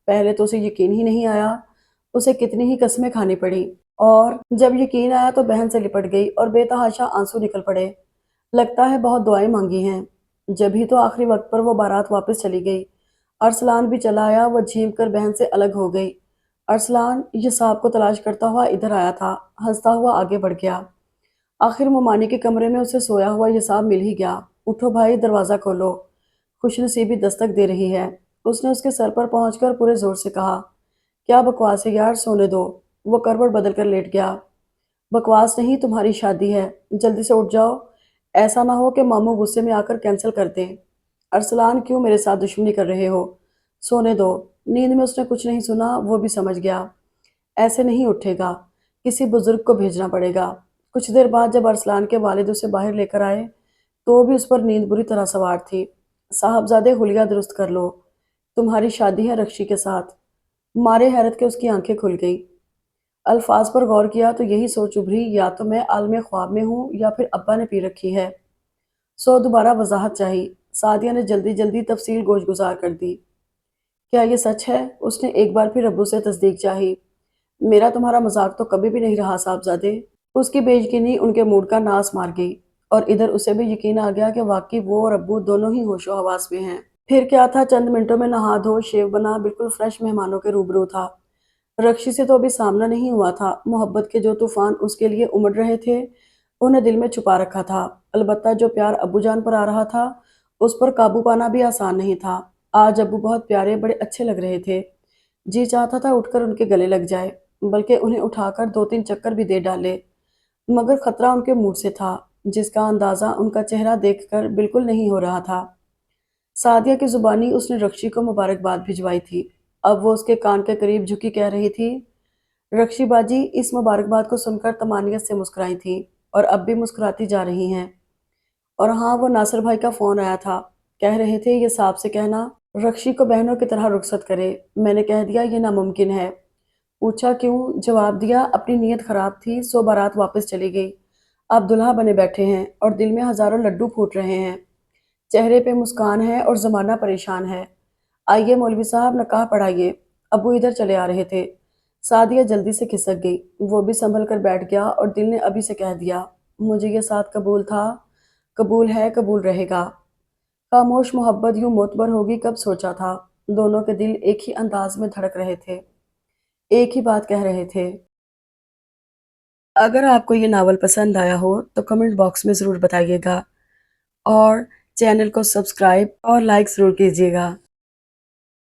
पहले तो उसे यकीन ही नहीं आया। उसे कितनी ही कस्में खानी पड़ी, और जब यकीन आया तो बहन से लिपट गई और बेतहाशा आंसू निकल पड़े। लगता है बहुत दुआएं मांगी हैं। जब ही तो आखिरी वक्त पर वो बारात वापस चली गई। अरसलान भी चला आया। वो झीम कर बहन से अलग हो गई। अरसलान ये सांप को तलाश करता हुआ इधर आया था। हंसता हुआ आगे बढ़ गया। आखिर मुमानी के कमरे में उसे सोया हुआ ये सांप मिल ही गया। उठो भाई, दरवाज़ा खोलो, खुशनसीबी दस्तक दे रही है। उसने उसके सर पर पहुंचकर पूरे जोर से कहा, क्या बकवास है यार, सोने दो। वो करवट बदल कर लेट गया। बकवास नहीं, तुम्हारी शादी है, जल्दी से उठ जाओ। ऐसा ना हो कि मामू गुस्से में आकर कैंसिल कर दें। अरसलान, क्यों मेरे साथ दुश्मनी कर रहे हो? सोने दो। नींद में उसने कुछ नहीं सुना, वो भी समझ गया। ऐसे नहीं उठेगा, किसी बुजुर्ग को भेजना पड़ेगा। कुछ देर बाद जब अरसलान के वालिद उसे बाहर लेकर आए तो भी उस पर नींद बुरी तरह सवार थी। साहबजादे, हुलिया दुरुस्त कर लो, तुम्हारी शादी है रक्षी के साथ। मारे हैरत के उसकी आंखें खुल गई। अल्फाज पर गौर किया तो यही सोच उभरी, या तो मैं आलमे ख्वाब में हूँ या फिर अब्बा ने पी रखी है। सो दोबारा वजाहत चाहिए। सादिया ने जल्दी जल्दी तफसील गोश गुजार कर दी। क्या ये सच है? उसने एक बार फिर अब्बू से तस्दीक चाही। मेरा तुम्हारा मजाक तो कभी भी नहीं रहा साहबजादे। उसकी बेयकीनी उनके मूड का नाश मार गई, और इधर उसे भी यकीन आ गया कि वाकई वो और अब्बू दोनों ही होशो हवास में हैं। फिर क्या था, चंद मिनटों में नहा धो शेव बना बिल्कुल फ्रेश मेहमानों के रूबरू था। रक्षी से तो अभी सामना नहीं हुआ था। मोहब्बत के जो तूफान उसके लिए उमड़ रहे थे उन्हें दिल में छुपा रखा था। अलबत्ता जो प्यार अब्बू जान पर आ रहा था उस पर काबू पाना भी आसान नहीं था। आज अब्बू बहुत प्यारे, बड़े अच्छे लग रहे थे। जी चाहता था उठकर उनके गले लग जाए, बल्कि उन्हें उठाकर दो तीन चक्कर भी दे डाले। मगर खतरा उनके मुंह से था, जिसका अंदाजा उनका चेहरा देखकर बिल्कुल नहीं हो रहा था। सादिया की जुबानी उसने रक्षी को मुबारकबाद भिजवाई थी। अब वो उसके कान के करीब झुकी कह रही थी, रक्षी बाजी इस मुबारकबाद को सुनकर तमानियत से मुस्कुराई थी, और अब भी मुस्कुराती जा रही हैं। और हाँ, वो नासिर भाई का फोन आया था। कह रहे थे ये साहब से कहना रक्षी को बहनों की तरह रुखसत करे। मैंने कह दिया ये नामुमकिन है। पूछा क्यों? जवाब दिया अपनी नीयत खराब थी, सो बारात वापस चली गई। अब दुल्हा बने बैठे हैं और दिल में हजारों लड्डू फूट रहे हैं। चेहरे पे मुस्कान है और जमाना परेशान है। आइए मौलवी साहब, नकाह पढ़ाइए। अबू इधर चले आ रहे थे। सादिया जल्दी से खिसक गई। वो भी संभल कर बैठ गया और दिल ने अभी से कह दिया, मुझे ये साथ कबूल था, कबूल है, कबूल रहेगा। खामोश मोहब्बत यूं मोतबर होगी कब सोचा था। दोनों के दिल एक ही अंदाज में धड़क रहे थे, एक ही बात कह रहे थे। अगर आपको ये नावल पसंद आया हो तो कमेंट बॉक्स में ज़रूर बताइएगा, और चैनल को सब्सक्राइब और लाइक ज़रूर कीजिएगा।